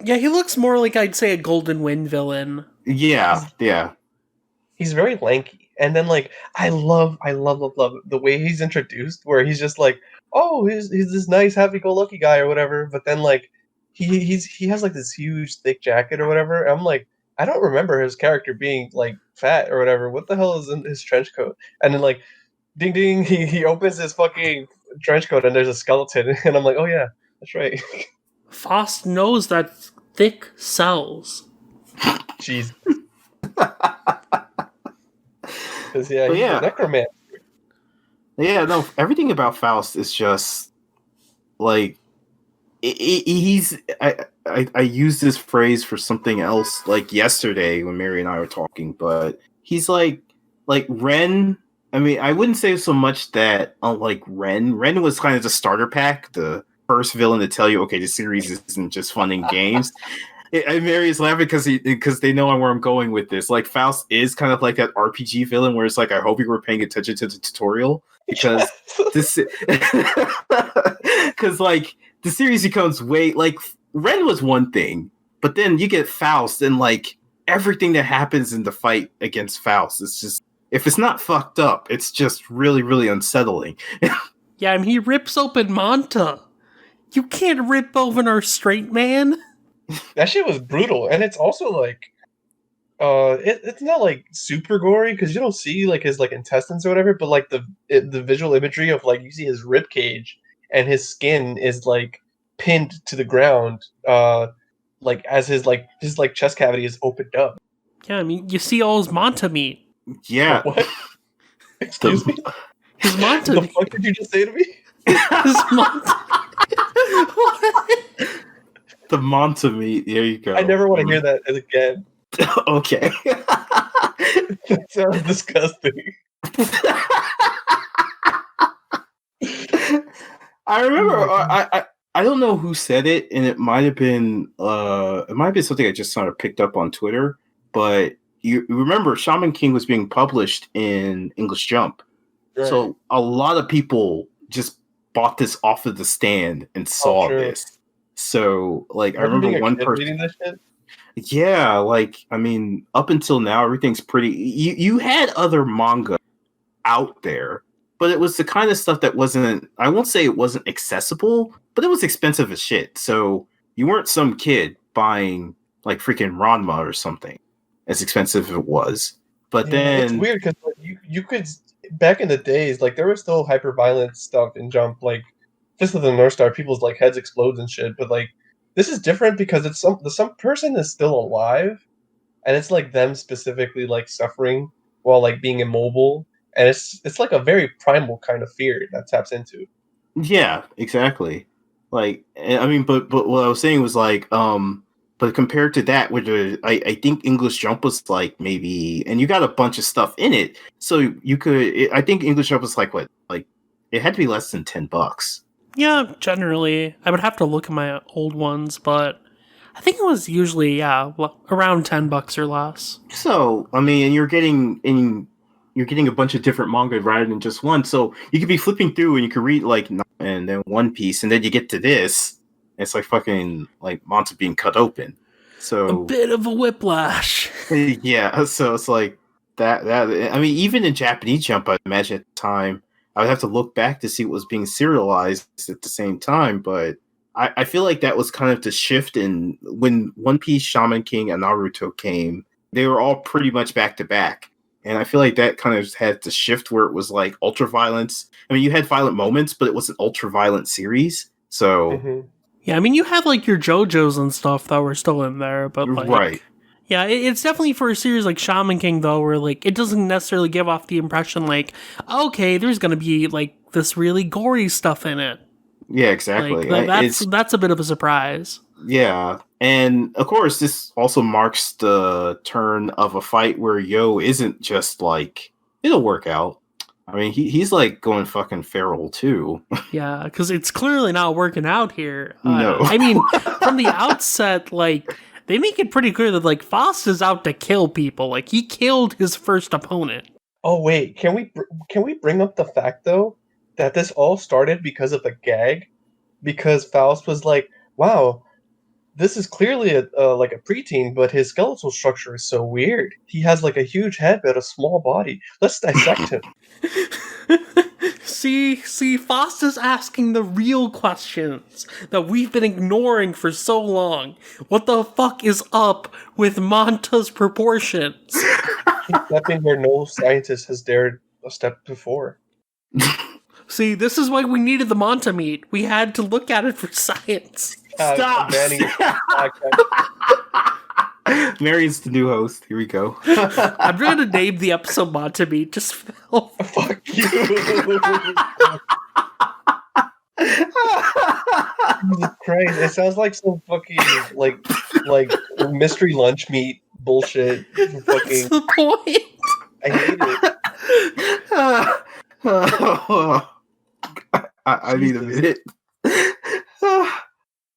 Yeah, he looks more like I'd say a Golden Wind villain. Yeah, yeah. he's very lanky, and then like I love the way he's introduced, where he's just like, oh, he's this nice happy-go-lucky guy or whatever, but then like he has like this huge thick jacket or whatever. And I'm like, I don't remember his character being like fat or whatever. What the hell is in his trench coat? And then like, ding ding, he opens his fucking trench coat and there's a skeleton, and I'm like, oh yeah, that's right. Faust knows that thick sells. Jeez. Because yeah, he's yeah. a necromancer. Yeah, no, everything about Faust is just like he's. I used this phrase for something else like yesterday when Mary and I were talking, but he's like Ren. I mean, I wouldn't say so much that unlike Ren. Ren was kind of the starter pack, the first villain to tell you, okay, the series isn't just fun and games. And Mary is laughing because they know where I'm going with this. Like Faust is kind of like that RPG villain where it's like, I hope you were paying attention to the tutorial because this because like the series becomes way like Ren was one thing, but then you get Faust and like everything that happens in the fight against Faust is just, if it's not fucked up, it's just really, really unsettling. Yeah, I mean, he rips open Manta. You can't rip open our straight man. That shit was brutal, and it's also like, it's not like super gory because you don't see like his like intestines or whatever, but like the visual imagery of like you see his rib cage and his skin is like pinned to the ground, like as his chest cavity is opened up. Yeah, I mean, you see all his Manta meat. Yeah. What? Excuse me? His Manta The meat. fuck did you just say to me? His Manta. What? The Manta meat. There you go. I never want to hear that again. Okay. That sounds disgusting. I remember. Oh my God. I don't know who said it, and it might have been something I just sort of picked up on Twitter. But you remember, Shaman King was being published in English Jump, Right. so a lot of people just bought this off of the stand and saw true. this. So, like, I Imagine being remember a one kid person. reading that shit. Yeah, like, I mean, up until now, everything's pretty. You had other manga out there, but it was the kind of stuff that wasn't. I won't say it wasn't accessible, but it was expensive as shit. So you weren't some kid buying like freaking Ranma or something, as expensive as it was. But Yeah, it's then, weird because like, you could, back in the days, like there was still hyper violent stuff in Jump, like Fist of the North Star, people's like heads explode and shit. But like this is different because it's some person is still alive, and it's like them specifically like suffering while like being immobile, and it's like a very primal kind of fear that taps into. yeah, exactly. Like, I mean, but what I was saying was like, but compared to that, I think English Jump was like maybe, and you got a bunch of stuff in it, so you could. I think English Jump was like what, like it had to be less than $10. Yeah, generally. I would have to look at my old ones, but I think it was usually, around $10 or less. So, I mean, and you're getting a bunch of different manga rather than just one. So you could be flipping through and you could read like and then One Piece, and then you get to this. It's like fucking like Manta being cut open. So A bit of a whiplash. yeah. So it's like that. I mean, even in Japanese Jump, I imagine at the time I would have to look back to see what was being serialized at the same time, but. I feel like that was kind of the shift in when One Piece, Shaman King, and Naruto came. They were all pretty much back to back, and I feel like that kind of had the shift where it was like ultra violence. I mean, you had violent moments, but it was an ultra violent series. So Mm-hmm. Yeah, I mean, you had like your JoJo's and stuff that were still in there, but like, right, yeah, it's definitely for a series like Shaman King though, where like it doesn't necessarily give off the impression like, okay, there's gonna be like this really gory stuff in it. yeah, exactly. Like that's a bit of a surprise. Yeah, and of course, this also marks the turn of a fight where Yo isn't just like it'll work out. I mean, he's like going fucking feral too. Yeah, because it's clearly not working out here. No. I mean, from the outset, like they make it pretty clear that, like, Faust is out to kill people. Like, he killed his first opponent. Oh wait, can we bring up the fact though that this all started because of the gag? Because Faust was like, "Wow, this is clearly like a preteen, but his skeletal structure is so weird. He has like a huge head but a small body. Let's dissect him." See, Faust is asking the real questions that we've been ignoring for so long. What the fuck is up with Manta's proportions? He's stepping where no scientist has dared a step before. See, this is why we needed the Manta meat. We had to look at it for science. Stop! Marion's the new host. Here we go. I'm trying to name the episode Manta meat. Just Phil. Fuck you. Jesus Christ! It sounds like some fucking like mystery lunch meat bullshit. That's Fucking, the point. I hate it. I need a minute.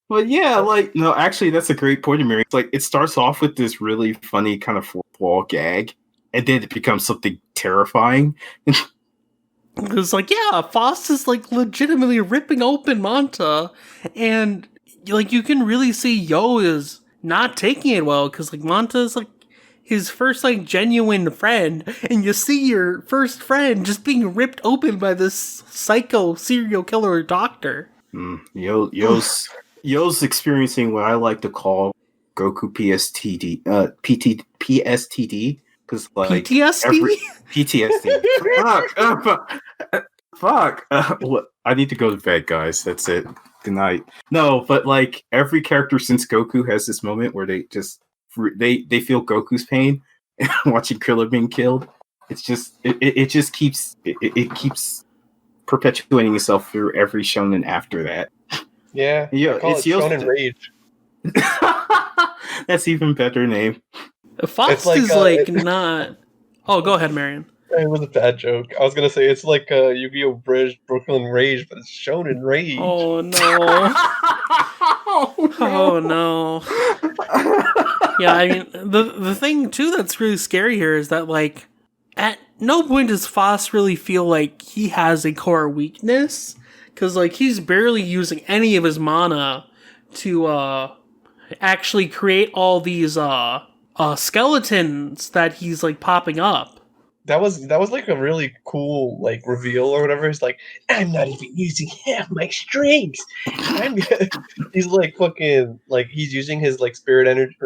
But yeah, like, no, actually, that's a great point, Mary. It's like, it starts off with this really funny kind of fourth wall gag, and then it becomes something terrifying. It's like, yeah, Faust is like legitimately ripping open Manta, and like you can really see Yo is not taking it well, because like Manta is like his first like genuine friend, and you see your first friend just being ripped open by this psycho serial killer doctor. Yo's experiencing what I like to call Goku PTSD, because like PTSD. PTSD. Fuck. I need to go to bed, guys. That's it. Good night. No, but like every character since Goku has this moment where they just they feel Goku's pain watching Krillin being killed. It's just it just keeps perpetuating itself through every shonen after that. Yeah, it's Shonen Rage. That's even better name. Faust like, is like not. Oh, go ahead, Marion. It was a bad joke. I was gonna say it's like Yu-Gi-Oh! Bridge Brooklyn Rage, but it's Shonen Rage. Oh no! Oh no! Yeah, I mean the thing too that's really scary here is that like at no point does Faust really feel like he has a core weakness, because like he's barely using any of his mana to actually create all these skeletons that he's like popping up. That was like a really cool like reveal or whatever. He's like, I'm not even using half my strength. He's like fucking like he's using his like spirit energy.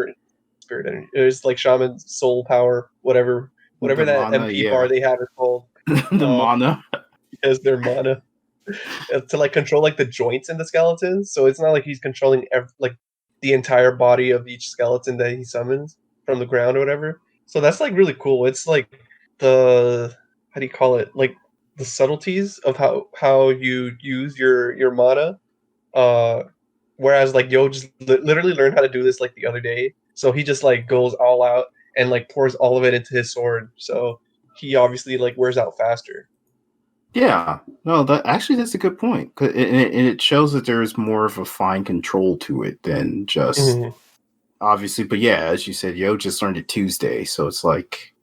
It's like shaman soul power, whatever that mana, MP bar they have is called. The mana. Because their mana to like control like the joints in the skeletons. So it's not like he's controlling like the entire body of each skeleton that he summons from the ground or whatever. So that's like really cool. It's like the how do you call it? Like the subtleties of how you use your mana. Whereas like Yo just literally learned how to do this like the other day. So he just like goes all out and like pours all of it into his sword. So he obviously like wears out faster. Yeah, no, that's a good point. And it shows that there is more of a fine control to it than just obviously. But yeah, as you said, Yo just learned it Tuesday, so it's like,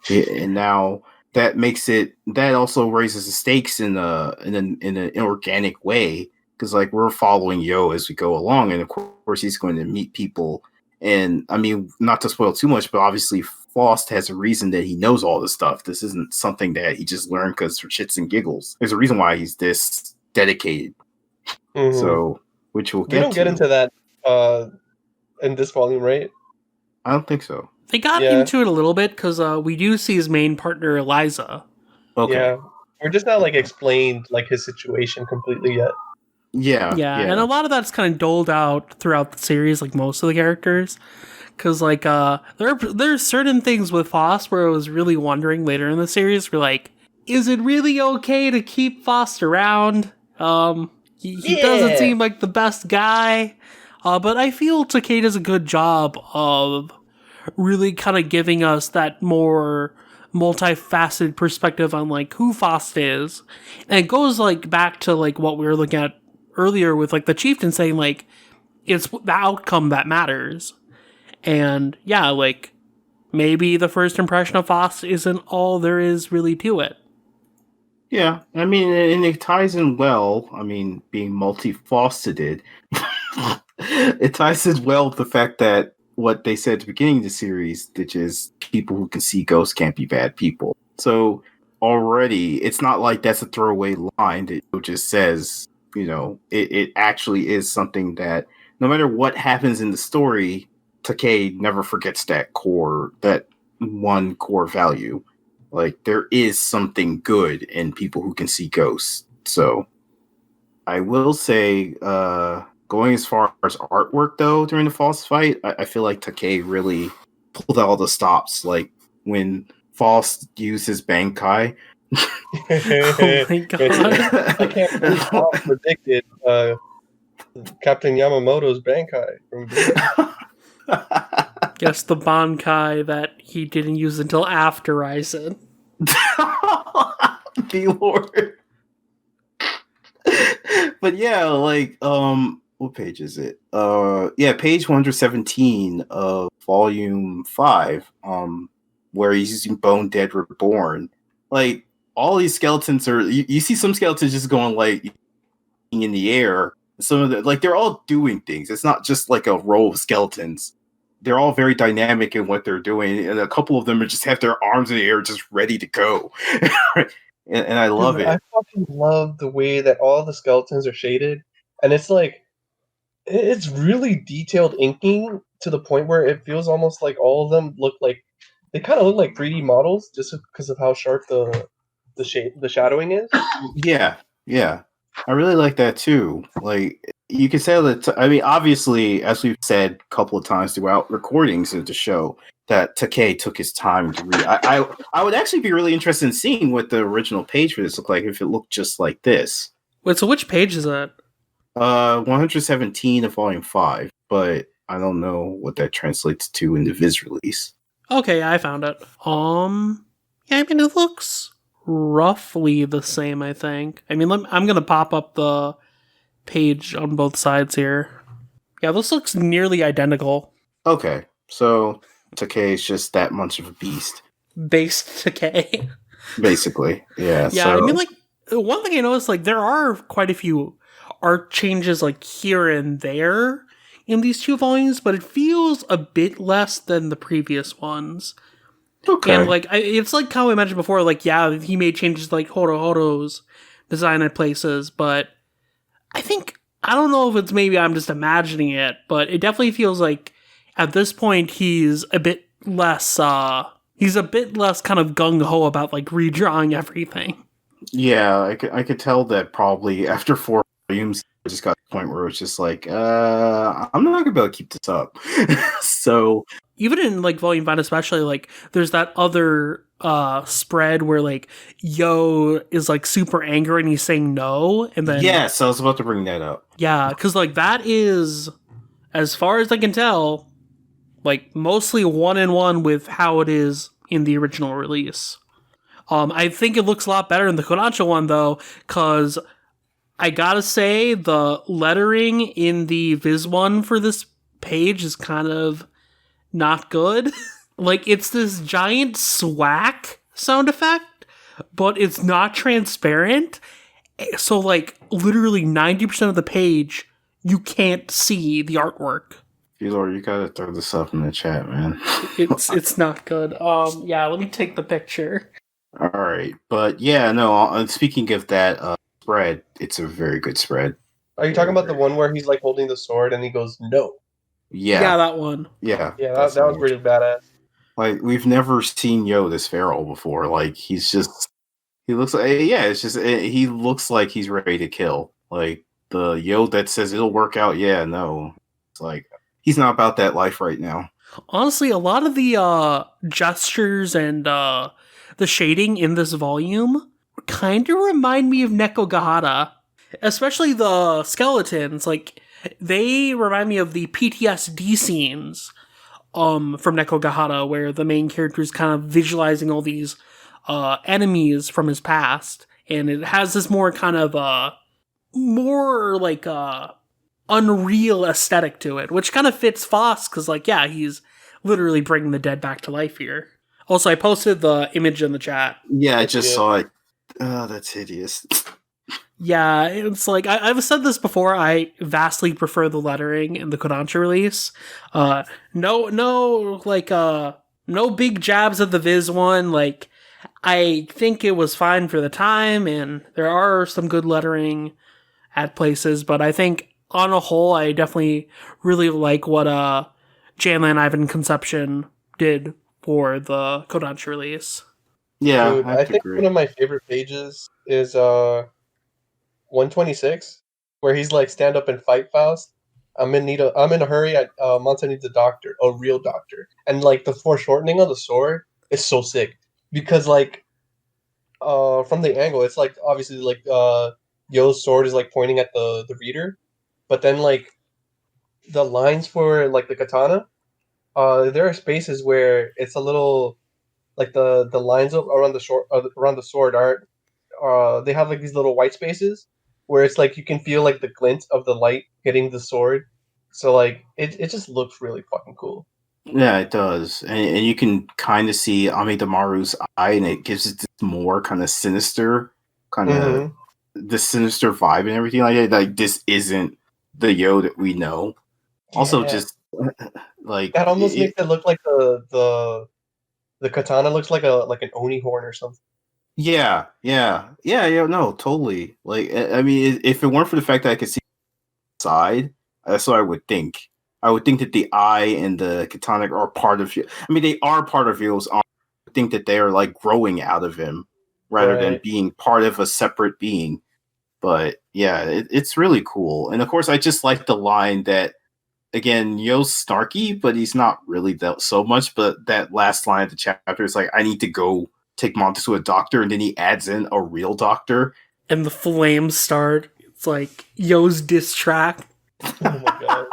and now that makes it that also raises the stakes in an inorganic way, because like we're following Yo as we go along, and of course he's going to meet people. And I mean, not to spoil too much, but obviously Faust has a reason that he knows all this stuff. This isn't something that he just learned because for shits and giggles. There's a reason why he's this dedicated. So, which we'll get to. We don't get into that in this volume, right? I don't think so. They got into it a little bit because we do see his main partner, Eliza. Okay. Yeah. We're just not like explained like his situation completely yet. Yeah. And a lot of that's kind of doled out throughout the series, like most of the characters. Because, like, there's certain things with Faust where I was really wondering later in the series, we're like, is it really okay to keep Faust around? He doesn't seem like the best guy. But I feel Takei does a good job of really kind of giving us that more multifaceted perspective on, like, who Faust is. And it goes, like, back to, like, what we were looking at earlier with like the chieftain saying like it's the outcome that matters, And yeah, like, maybe the first impression of Faust isn't all there is really to it. Yeah, I mean, and it ties in well. I mean, being multifaceted, it ties in well with the fact that what they said at the beginning of the series, which is people who can see ghosts can't be bad people. So already, it's not like that's a throwaway line that just says, it actually is something that no matter what happens in the story, Takei never forgets that one core value. Like, there is something good in people who can see ghosts. So I will say, going as far as artwork, though, during the Faust fight, I feel like Takei really pulled out all the stops. Like, when Faust used his Bankai. Oh my god. I can't believe Faust predicted Captain Yamamoto's Bankai from Yes, the Bankai that he didn't use until after Ryzen. VLord. But yeah, like, what page is it? Yeah, page 117 of volume 5, where he's using Bone Dead Reborn. Like, all these skeletons are, you see some skeletons just going, like, in the air. Some of the, like, they're all doing things. It's not just like a row of skeletons. They're all very dynamic in what they're doing, and a couple of them just have their arms in the air, just ready to go. and I love it. I fucking love the way that all the skeletons are shaded, and it's like it's really detailed inking to the point where it feels almost like all of them look like they kind of look like 3D models, just because of how sharp the shadowing is. Yeah. I really like that too. Like, you could say that, I mean, obviously, as we've said a couple of times throughout recordings of the show, that Takei took his time to read. I would actually be really interested in seeing what the original page for this looked like if it looked just like this. Wait, so which page is that? 117 of volume 5, but I don't know what that translates to in the Viz release. Okay, I found it. Yeah, I mean, it looks roughly the same, I think. I mean, I'm gonna pop up the page on both sides here. Yeah, this looks nearly identical. Okay, so Takei is just that much of a beast. Based Takei. Basically, yeah. Yeah, so. I mean, like, one thing I noticed, like, there are quite a few art changes, like, here and there in these two volumes, but it feels a bit less than the previous ones. Okay. And, like, it's like how I mentioned before, like, yeah, he made changes like Horo's design at places, but I don't know if it's maybe I'm just imagining it, but it definitely feels like at this point he's a bit less kind of gung-ho about, like, redrawing everything. Yeah, I could tell that probably after 4 volumes, I just got to the point where it was just like, I'm not gonna be able to keep this up. So even in, like, volume 5 especially, like, there's that other spread where, like, Yo is, like, super angry and he's saying no, and then yes, I was about to bring that up. Yeah, because, like, that is, as far as I can tell, like, mostly 1-in-1 with how it is in the original release. I think it looks a lot better in the Kodansha one, though, because I gotta say, the lettering in the Viz one for this page is kind of not good. Like, it's this giant swack sound effect, but it's not transparent. So, like, literally 90% of the page, you can't see the artwork. VLord, you gotta throw this up in the chat, man. It's not good. Yeah, let me take the picture. All right, but yeah, no. Speaking of that spread, it's a very good spread. Are you talking about the one where he's like holding the sword and he goes no? Yeah, that one. Yeah, that was pretty badass. Like, we've never seen Yo this feral before. Like, he looks like, he looks like he's ready to kill. Like, the Yo that says it'll work out. Yeah, no, it's like he's not about that life right now. Honestly, a lot of the gestures and the shading in this volume kind of remind me of Neko Gahara. Especially the skeletons. Like, they remind me of the PTSD scenes from Neko Gahara, where the main character is kind of visualizing all these enemies from his past. And it has this more kind of more like unreal aesthetic to it, which kind of fits Faust, because, like, yeah, he's literally bringing the dead back to life here. Also, I posted the image in the chat. Yeah, I just saw it. Oh, that's hideous. Yeah, it's like I've said this before. I vastly prefer the lettering in the Kodansha release. No big jabs at the Viz one. Like, I think it was fine for the time, and there are some good lettering at places. But I think on a whole, I definitely really like what Janla and Ivan Conception did for the Kodansha release. Yeah, dude, I think one of my favorite pages is 126, where he's like, stand up and fight, Faust. I'm in a hurry. Monta needs a doctor, a real doctor. And like the foreshortening of the sword is so sick because like from the angle, it's like obviously like Yo's sword is like pointing at the reader, but then like the lines for like the katana, there are spaces where it's a little like the lines around the sword aren't they have like these little white spaces where it's like you can feel like the glint of the light hitting the sword. So like it just looks really fucking cool. Yeah, it does, and you can kind of see Amidamaru's eye, and it gives it this more kind of sinister, the sinister vibe and everything like that. Like this isn't the Yo that we know. Yeah. Also, just like that almost makes it look like the katana looks like an Oni horn or something. Yeah, no, totally. Like, I mean, if it weren't for the fact that I could see the side, that's what I would think. I would think that the eye and the katana are part of you. I mean, they are part of Yo's arm. I think that they are like growing out of him rather than being part of a separate being. But yeah, it's really cool. And of course, I just like the line that, again, Yo's snarky, but he's not really that so much. But that last line of the chapter is like, I need to go take Monta to a doctor, and then he adds in a real doctor. And the flames start. It's like Yo's diss track. Oh my god.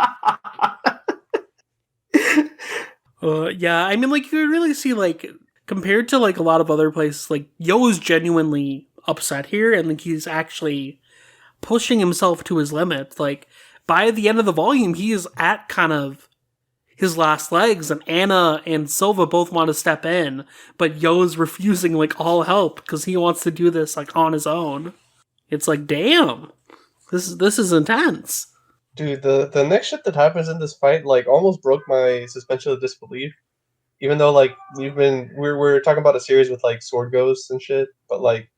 Yeah, I mean, like, you can really see, like, compared to, like, a lot of other places, like, Yo is genuinely upset here, and, like, he's actually pushing himself to his limit. Like, by the end of the volume, he is at kind of his last legs, and Anna and Silva both want to step in, but Yo is refusing, like, all help, because he wants to do this, like, on his own. It's like, damn, this is intense. Dude, the next shit that happens in this fight, like, almost broke my suspension of disbelief. Even though, like, we're talking about a series with, like, sword ghosts and shit, but, like,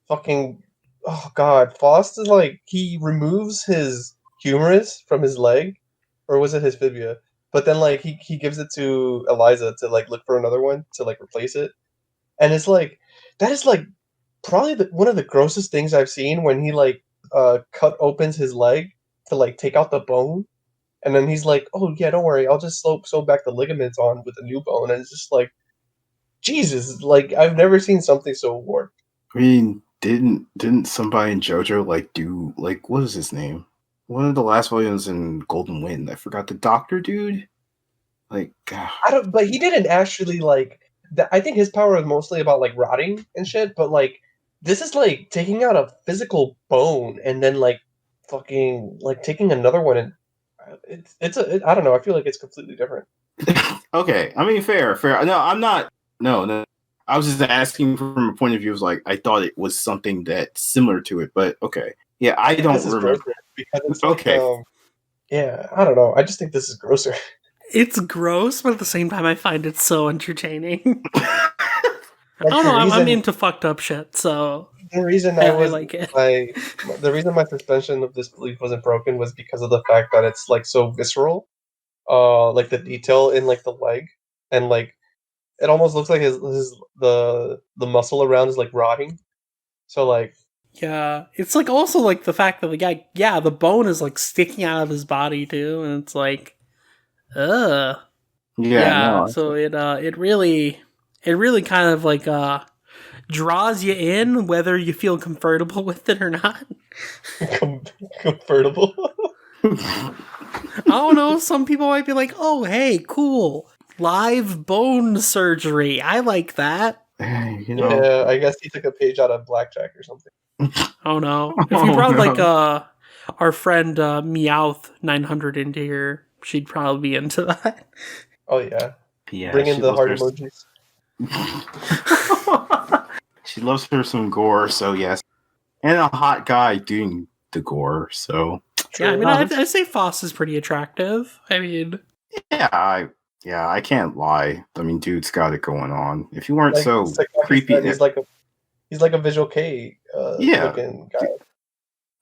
fucking, oh god, Faust is, like, he removes his humerus from his leg, or was it his fibia? But then, like, he gives it to Eliza to, like, look for another one to, like, replace it. And it's, like, that is, like, probably one of the grossest things I've seen when he, like, opens his leg to, like, take out the bone. And then he's like, oh, yeah, don't worry. I'll just sew back the ligaments on with a new bone. And it's just like, Jesus, like, I've never seen something so warped. I mean, didn't somebody in JoJo, like, do, like, what is his name? One of the last volumes in Golden Wind. I forgot the doctor dude. Like, but he didn't actually, like, I think his power is mostly about, like, rotting and shit. But, like, this is, like, taking out a physical bone and then, like, fucking, like, taking another one and I don't know. I feel like it's completely different. Okay, I mean, fair. No, I'm not. No. I was just asking from a point of view of, like, I thought it was something that's similar to it, but okay. Yeah, I don't remember. Because it's okay. Like, yeah, I don't know. I just think this is grosser. It's gross, but at the same time, I find it so entertaining. I don't know. I'm into fucked up shit, so the reason I like it. The reason my suspension of disbelief wasn't broken was because of the fact that it's, like, so visceral. Like the detail in, like, the leg, and, like, it almost looks like the muscle around is, like, rotting. So, like, yeah, it's, like, also, like, the fact that the guy, the bone is, like, sticking out of his body too, and it's like, ugh. Yeah. No, so it really kind of, like, draws you in, whether you feel comfortable with it or not. Comfortable. I don't know. Some people might be like, "Oh, hey, cool, live bone surgery. I like that." You know. Yeah, I guess he took a page out of Blackjack or something. Oh no! If we brought like our friend Meowth 900 into here, she'd probably be into that. Oh yeah. Yeah, Bring in she the loves heart her. emojis. She loves her some gore, so yes, and a hot guy doing the gore. So Yeah, I True. mean, I'd say Faust is pretty attractive. I mean, yeah, I can't lie. I mean, dude's got it going on. If you weren't Like so Sakaki creepy, said, he's like a visual K yeah, looking guy.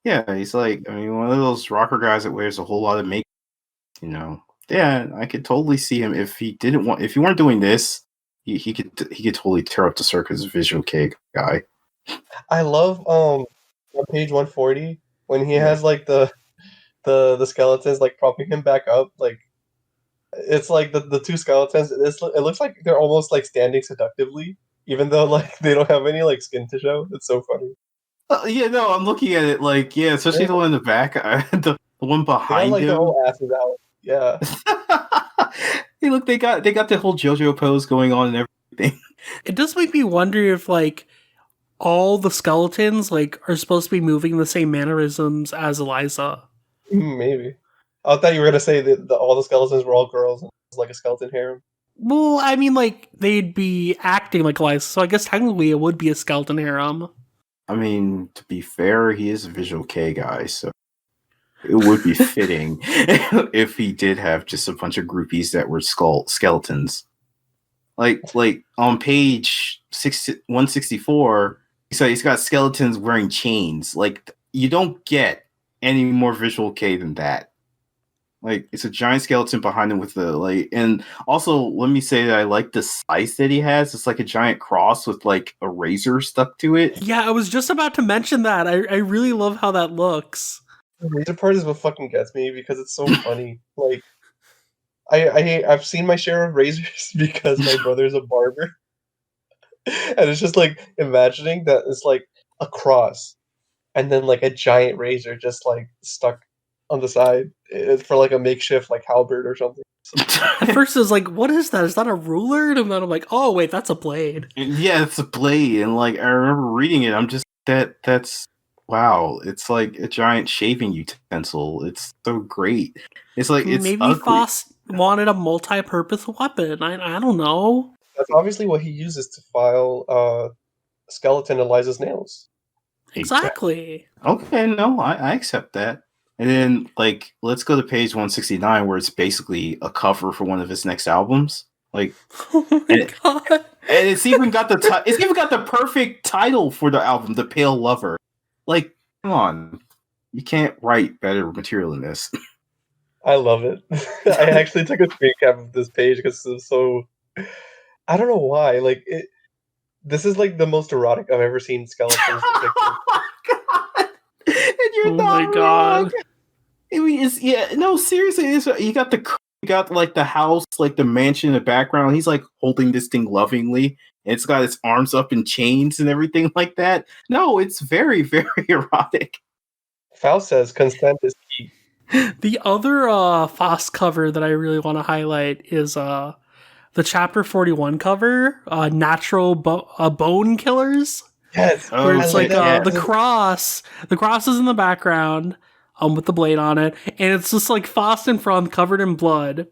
yeah, he's like, I mean, one of those rocker guys that wears a whole lot of makeup. You know, yeah, I could totally see him if he didn't want. If he weren't doing this, he could totally tear up the circus visual K guy. I love on page 140 when he Yeah. has like the skeletons like propping him back up. Like it's like the two skeletons. It looks like they're almost like standing seductively, even though like they don't have any like skin to show. It's so funny. Yeah, no, I'm looking at it like, yeah, especially Yeah. the one in the back, the one They got behind like their him. whole asses out. Yeah. Hey, look, they got the whole JoJo pose going on and everything. it does make me wonder if like all the skeletons like are supposed to be moving the same mannerisms as Eliza. Maybe. I thought you were gonna say that all the skeletons were all girls. And it was like a skeleton harem. Well, I mean, like they'd be acting like Eliza, so I guess technically it would be a skeleton harem. I mean, to be fair, he is a visual K guy, so it would be fitting if he did have just a bunch of groupies that were skeletons. Like on page 164, so he's got skeletons wearing chains. Like, you don't get any more visual K than that. Like, it's a giant skeleton behind him with the like, and also let me say that I like the size that he has. It's like a giant cross with like a razor stuck to it. Yeah, I was just about to mention that. I really love how that looks. The razor part is what fucking gets me because it's so funny. Like I've seen my share of razors because my brother's a barber. And it's just like imagining that it's like a cross and then like a giant razor just like stuck on the side for like a makeshift like halberd or something. At first, I was like, "What is that? Is that a ruler?" And then I'm like, "Oh, wait, that's a blade." Yeah, it's a blade, and like I remember reading it, I'm just that's wow. It's like a giant shaving utensil. It's so great. It's like it's Maybe ugly. Faust wanted a multi-purpose weapon. I don't know. That's obviously what he uses to file skeleton Eliza's nails. Exactly. Okay, no, I accept that. And then like let's go to page 169 where it's basically a cover for one of his next albums. Like, Oh my and, god. and it's even got it's even got the perfect title for the album, The Pale Lover. Like, come on. You can't write better material than this. I love it. I actually took a screen cap of this page because it's so. I don't know why. Like it. This is like the most erotic I've ever seen skeletons depicted. Oh god! And you're Oh not my god. wrong. I mean, it's no, seriously, you got like the house, like the mansion in the background. He's like holding this thing lovingly. And it's got its arms up in chains and everything like that. No, it's very, very erotic. Faust says consent is key. The other Faust cover that I really want to highlight is the chapter 41 cover, Natural Bone Killers. Yes, Where it's like yeah. the cross is in the background, with the blade on it, and it's just like Faust in front, covered in blood,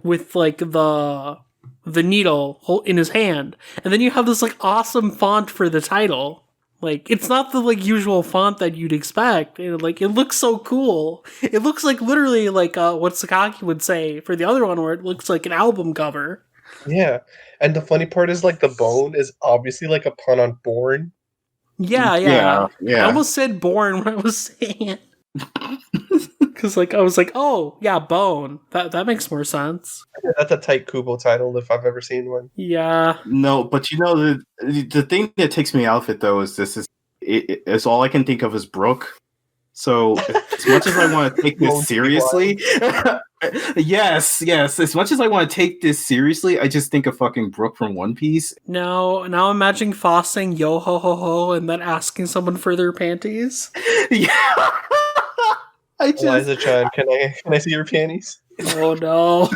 with like the needle in his hand, and then you have this like awesome font for the title. Like, it's not the like usual font that you'd expect. And, like, it looks so cool. It looks like literally like what Sakaki would say for the other one, where it looks like an album cover. Yeah, and the funny part is like the bone is obviously like a pun on born. Yeah. I almost said born when I was saying it. Because like I was like, oh yeah, bone. That makes more sense. That's a tight Kubo title if I've ever seen one. Yeah. No, but you know the thing that takes me out of it though is it's all I can think of is Brooke. So as much as I want to take this seriously, yes. As much as I want to take this seriously, I just think of fucking Brooke from One Piece. Now I'm imagining Foss saying yo ho ho ho and then asking someone for their panties. Yeah. Eliza-chan, can I see your panties? Oh no.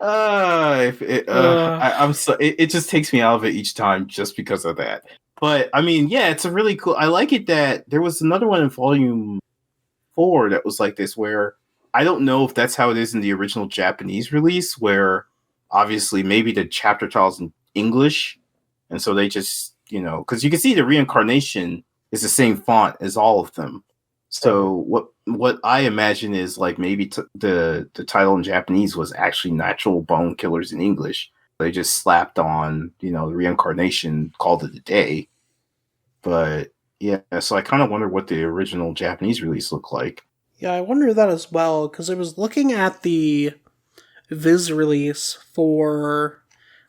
I'm so it just takes me out of it each time just because of that. But I mean, yeah, it's a really cool. I like it that there was another one in volume 4 that was like this, where I don't know if that's how it is in the original Japanese release, where obviously maybe the chapter title's in English, and so they just, because you can see the reincarnation is the same font as all of them. So what I imagine is like maybe the title in Japanese was actually Natural Bone Killers in English. They just slapped on, the reincarnation, called it a day. But yeah, so I kind of wonder what the original Japanese release looked like. Yeah, I wonder that as well, because I was looking at the Viz release for,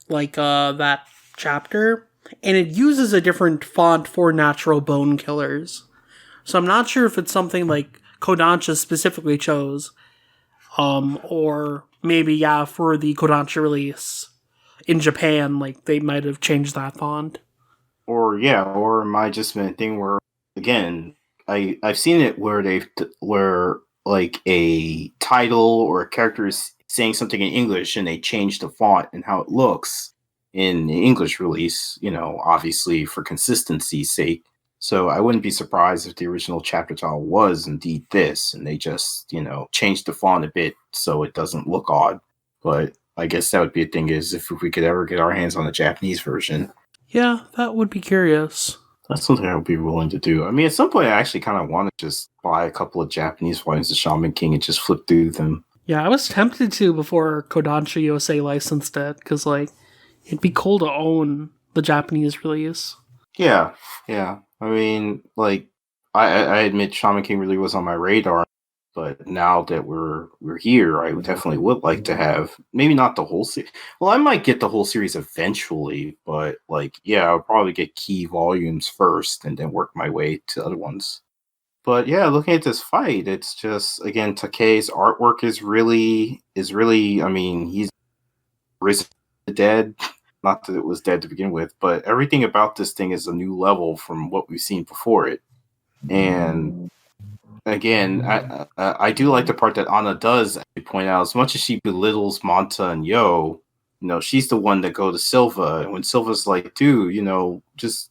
that chapter, and it uses a different font for Natural Bone Killers. So I'm not sure if it's something like Kodansha specifically chose, or maybe, for the Kodansha release in Japan, they might have changed that font. Or am I just been a thing where, again, I've seen it where like a title or a character is saying something in English and they change the font and how it looks in the English release, obviously for consistency's sake. So I wouldn't be surprised if the original chapter title was indeed this, and they just, changed the font a bit so it doesn't look odd. But I guess that would be a thing, is if we could ever get our hands on the Japanese version. Yeah, that would be curious. That's something I would be willing to do. I mean, at some point, I actually kind of want to just buy a couple of Japanese volumes of Shaman King and just flip through them. Yeah, I was tempted to before Kodansha USA licensed it, because, it'd be cool to own the Japanese release. Yeah. I mean, I admit Shaman King really was on my radar, but now that we're here, I definitely would like to have, maybe not the whole series. Well, I might get the whole series eventually, but I'll probably get key volumes first and then work my way to other ones. But yeah, looking at this fight, it's just, again, Takei's artwork is really, I mean, he's risen the dead. Not that it was dead to begin with, but everything about this thing is a new level from what we've seen before it. And again, I do like the part that Anna does point out. As much as she belittles Manta and Yo, she's the one that go to Silva. And when Silva's like, dude, just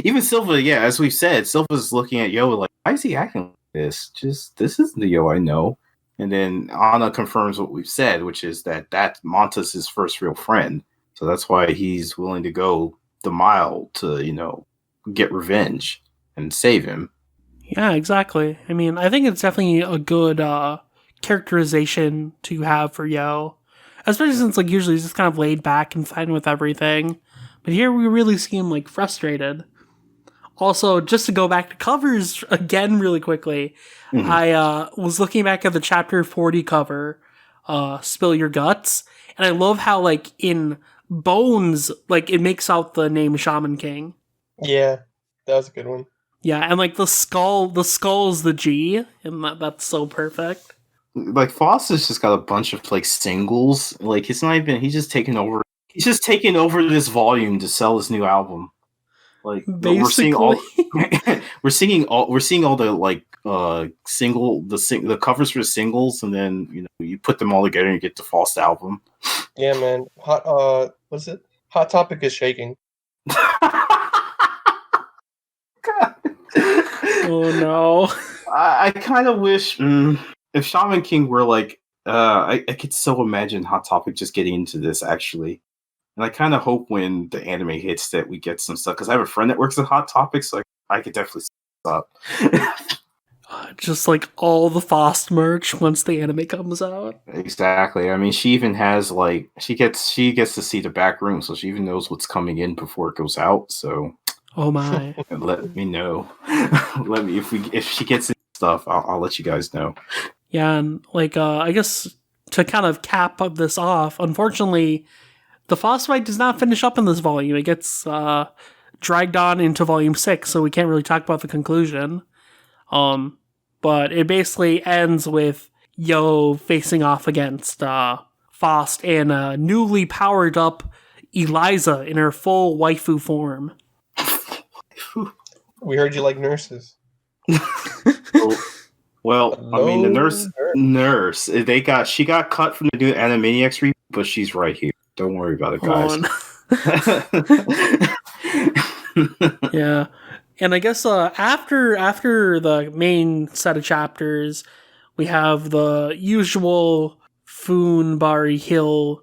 even Silva, as we've said, Silva's looking at Yo like, why is he acting like this? This isn't the Yo I know. And then Anna confirms what we've said, which is that Manta's his first real friend. So that's why he's willing to go the mile to, get revenge and save him. Yeah, exactly. I mean, I think it's definitely a good characterization to have for Yo. Especially since, usually he's just kind of laid back and fine with everything. But here we really see him, frustrated. Also, just to go back to covers again really quickly, I was looking back at the Chapter 40 cover, Spill Your Guts, and I love how, in Bones, it makes out the name Shaman King. Yeah, that was a good one. Yeah, and the skull's the G, and that's so perfect. Faust has just got a bunch of singles. It's not even, he's just taking over this volume to sell his new album. Basically, we're seeing all the the covers for the singles, and then you put them all together and you get the Faust album. Yeah, man. What's it? Hot Topic is shaking. Oh no! I kind of wish if Shaman King were I could so imagine Hot Topic just getting into this actually. And I kind of hope when the anime hits that we get some stuff, because I have a friend that works at Hot Topic, so I could definitely stop. Just all the Faust merch once the anime comes out. Exactly. I mean, she even has she gets to see the back room, so she even knows what's coming in before it goes out. So, oh my! Let me know. If she gets in stuff, I'll let you guys know. Yeah, and I guess to kind of cap this off, unfortunately, the Faust fight does not finish up in this volume. It gets dragged on into volume 6, so we can't really talk about the conclusion. But it basically ends with Yo facing off against Faust and a newly powered up Eliza in her full waifu form. We heard you like nurses. Well, I mean, the nurse, she got cut from the new Animaniacs reboot, but she's right here. Don't worry about it, guys. Yeah. And I guess after the main set of chapters, we have the usual Funbari Hill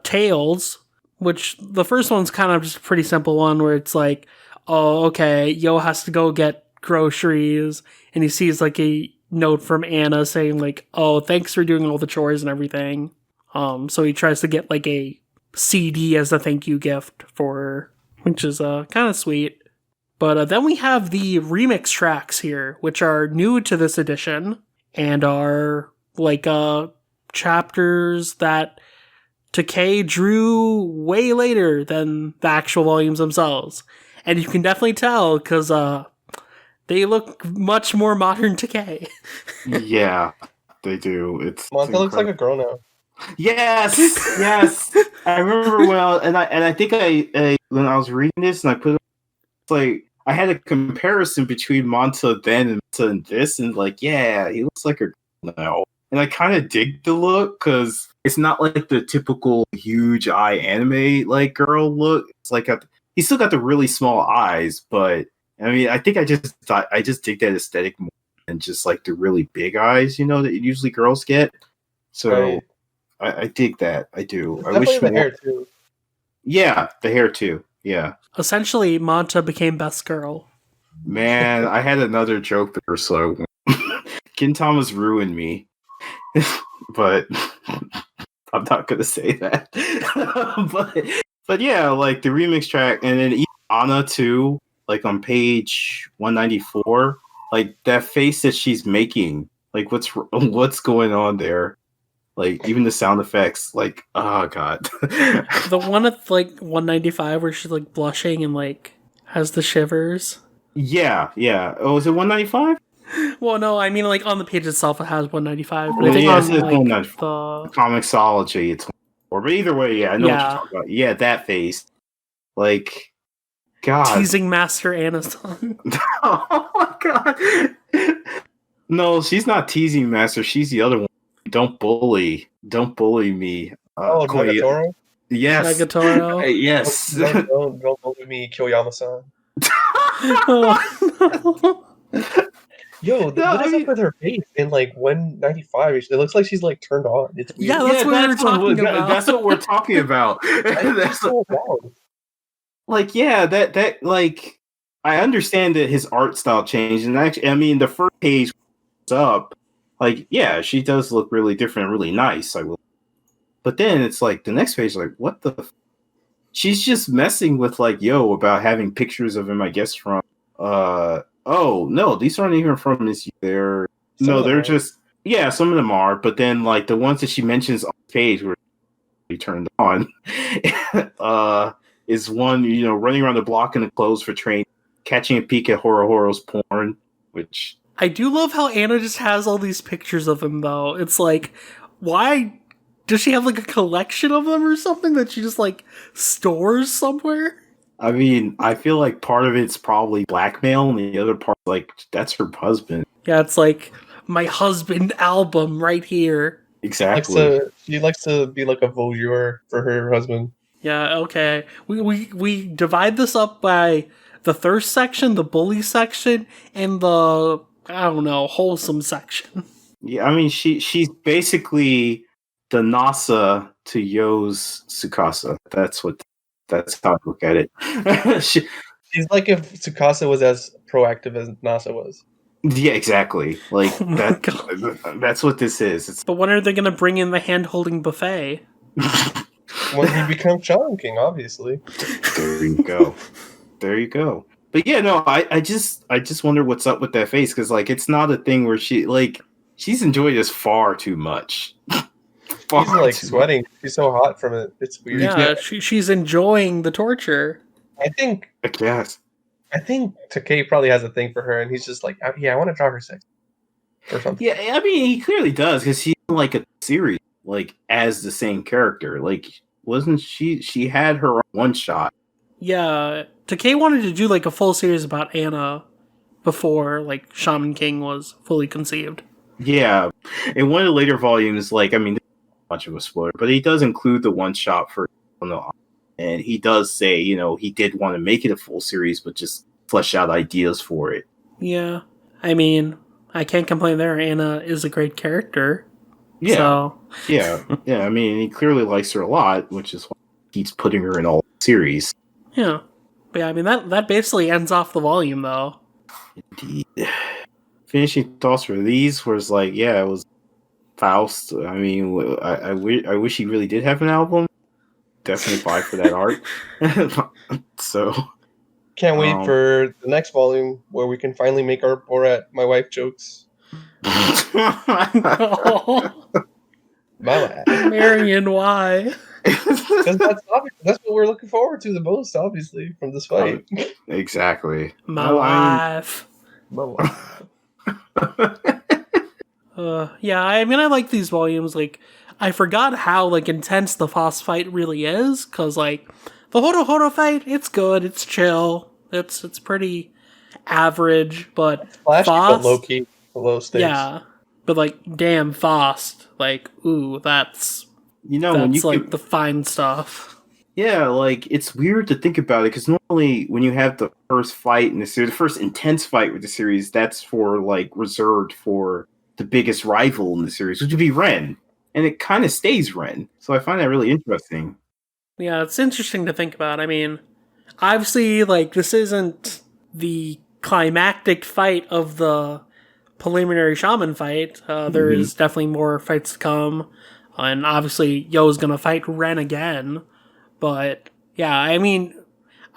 tales, which the first one's kind of just a pretty simple one where it's like, oh, okay, Yo has to go get groceries, and he sees like a note from Anna saying like, oh, thanks for doing all the chores and everything. So he tries to get like a CD as a thank you gift for her, which is kind of sweet. But then we have the remix tracks here, which are new to this edition and are like chapters that Takei drew way later than the actual volumes themselves. And you can definitely tell because they look much more modern Takei. Yeah, they do. Monta looks like a girl now. Yes, yes. I remember well, and I think I when I was reading this and I put it, like I had a comparison between Monta then and Monta and this, and like, yeah, he looks like a girl now. And I kind of dig the look because it's not like the typical huge eye anime like girl look. It's like he's still got the really small eyes, but I mean, I think I just dig that aesthetic more than just like the really big eyes, that usually girls get. So Right. I dig that. I do. I Definitely wish the more. hair too. Yeah, the hair too. Yeah. Essentially, Monta became best girl. Man, I had another joke there, so Gintama's ruined me. But I'm not gonna say that. but yeah, like the remix track, and then even Anna too, like on page 194, like that face that she's making, like what's going on there? Like even the sound effects, like oh god. The one at like 195 where she's like blushing and like has the shivers. Yeah. Oh, is it 195? Well, no, I mean like on the page itself it has 195, but Well, I think yeah, it on says like 194. the Comixology, it's 194. But either way, yeah, I know what you're talking about. Yeah, that face, like, God, teasing Master Anna-san. oh my God. No, she's not teasing Master. She's the other one. Don't bully me. Nagatoro? Yes. Nagatoro. Yes. Don't bully me, Kyoyama-san. Oh, no. Yo, what is up with her face in like 195? It looks like she's like turned on. It's weird. Yeah, that's what we were talking about. That's what we're talking about. That's so wild. Like, yeah, that like I understand that his art style changed, and actually, I mean, the first page up, like, yeah, she does look really different, really nice. I will, but then it's like the next page, like, what the? She's just messing with like Yo about having pictures of him, I guess, from oh no, these aren't even from this year. They're just some of them are, but then like the ones that she mentions on the page were turned on is one, running around the block in the clothes for training, catching a peek at Horohoro's porn, which I do love how Anna just has all these pictures of him though. It's like, why does she have like a collection of them or something that she just like stores somewhere? I mean, I feel like part of it's probably blackmail, and the other part, like, that's her husband. Yeah, it's like my husband album right here. Exactly. She likes to be like a voyeur for her husband. Yeah, okay. We divide this up by the thirst section, the bully section, and the, I don't know, wholesome section. Yeah, I mean, she's basically the NASA to Yo's Tsukasa. That's how I look at it. She's like if Tsukasa was as proactive as NASA was. Yeah, exactly. Like that's what this is. But when are they going to bring in the hand-holding buffet? When he becomes Shaman King, obviously. There you go. But yeah, no, I just wonder what's up with that face, because like it's not a thing where she's enjoyed this far too much. She's like sweating. She's so hot from it. It's weird. Yeah, she's enjoying the torture. I guess. I think Takei probably has a thing for her, and he's just like, yeah, I want to draw her sex or something. Yeah, I mean, he clearly does, because she's in like a series, like as the same character. Like, wasn't she? She had her one shot. Yeah, Takei wanted to do like a full series about Anna before like Shaman King was fully conceived. Yeah, in one of the later volumes, like, I mean, much of a spoiler, but he does include the one shot for, and he does say, he did want to make it a full series, but just flesh out ideas for it. Yeah, I mean, I can't complain there. Anna is a great character. Yeah, So yeah. I mean, he clearly likes her a lot, which is why he keeps putting her in all series. yeah, but yeah. I mean that basically ends off the volume though. Indeed. Finishing thoughts for these was like, yeah, it was Faust. I mean, I wish he really did have an album. Definitely buy for that art. So Can't wait for the next volume where we can finally make our Borat my wife jokes. My wife. Marion, why? Because that's what we're looking forward to the most, obviously, from this fight. Exactly. My wife. My wife. Yeah, I mean, I like these volumes. Like, I forgot how like intense the Faust fight really is, because like the Horo fight, it's good, it's chill, it's pretty average, but Flashy, Faust, but low key, low stakes. yeah, but like damn Faust, like ooh, that's when you like the fine stuff. Yeah, like it's weird to think about it because normally when you have the first fight in the series, the first intense fight with the series, that's for like reserved for the biggest rival in the series, which would be Ren, and it kind of stays Ren. So I find that really interesting. Yeah, it's interesting to think about. I mean, obviously, like this isn't the climactic fight of the preliminary shaman fight. There is definitely more fights to come, and obviously Yo's gonna fight Ren again. But yeah, I mean,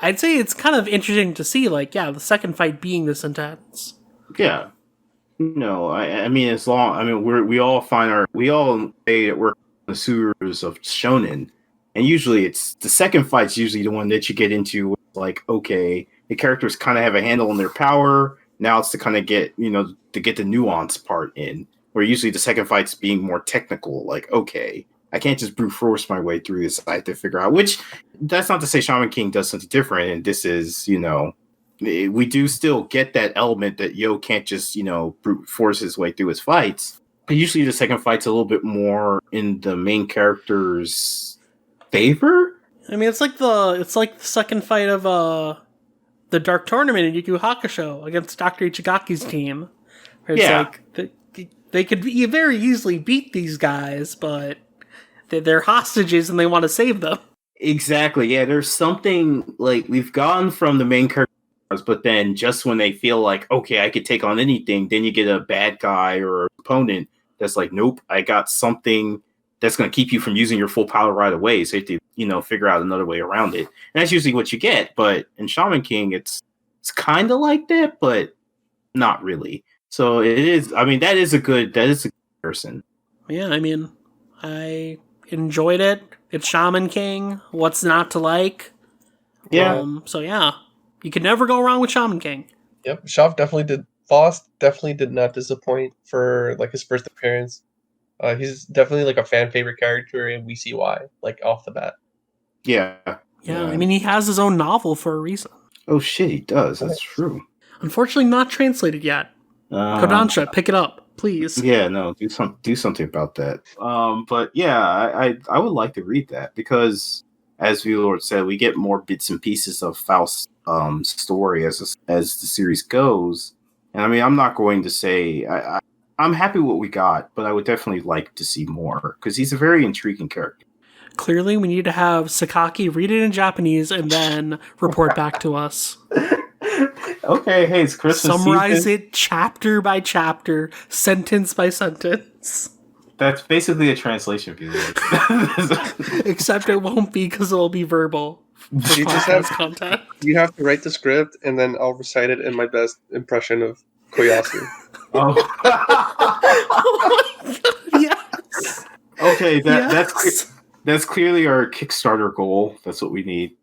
I'd say it's kind of interesting to see, like, yeah, the second fight being this intense. Yeah. No, I mean, we all say that we're connoisseurs of shonen, and usually it's the second fight's usually the one that you get into. Like, okay, the characters kind of have a handle on their power. Now it's to kind of get the nuance part in, where usually the second fight's being more technical. Like, okay, I can't just brute force my way through this. I have to figure out which. That's not to say Shaman King does something different, and this is we do still get that element that Yo can't just, brute force his way through his fights. But usually the second fight's a little bit more in the main character's favor. I mean, it's like the second fight of the Dark Tournament in Yu Yu Hakusho against Dr. Ichigaki's team. Where it's like they could very easily beat these guys, but they're hostages and they want to save them. Exactly. Yeah, there's something like we've gone from the main character, but then just when they feel like, okay, I could take on anything, then you get a bad guy or opponent that's like, nope, I got something that's going to keep you from using your full power right away. So you have to, figure out another way around it. And that's usually what you get. But in Shaman King, it's kind of like that, but not really. So it is. I mean, that is a good person. Yeah, I mean, I enjoyed it. It's Shaman King. What's not to like? Yeah. So yeah. You can never go wrong with Shaman King. Yep, Faust definitely did not disappoint for like his first appearance. He's definitely like a fan favorite character, and we see why, like off the bat. Yeah. I mean, he has his own novel for a reason. Oh shit, he does. That's true. Unfortunately, not translated yet. Kodansha, pick it up, please. Yeah, no, do something about that. But yeah, I would like to read that because, as VLord said, we get more bits and pieces of Faust's story as the series goes. And I mean, I'm not going to say I'm happy with what we got, but I would definitely like to see more because he's a very intriguing character. Clearly, we need to have Sakaki read it in Japanese and then report back to us. Okay, hey, it's Christmas Summarize season. it chapter by chapter, sentence by sentence. That's basically a translation, VLord. Except it won't be because it'll be verbal. You just have content. You have to write the script, and then I'll recite it in my best impression of Koyasu. Oh. Yes. Okay, that's clearly our Kickstarter goal. That's what we need.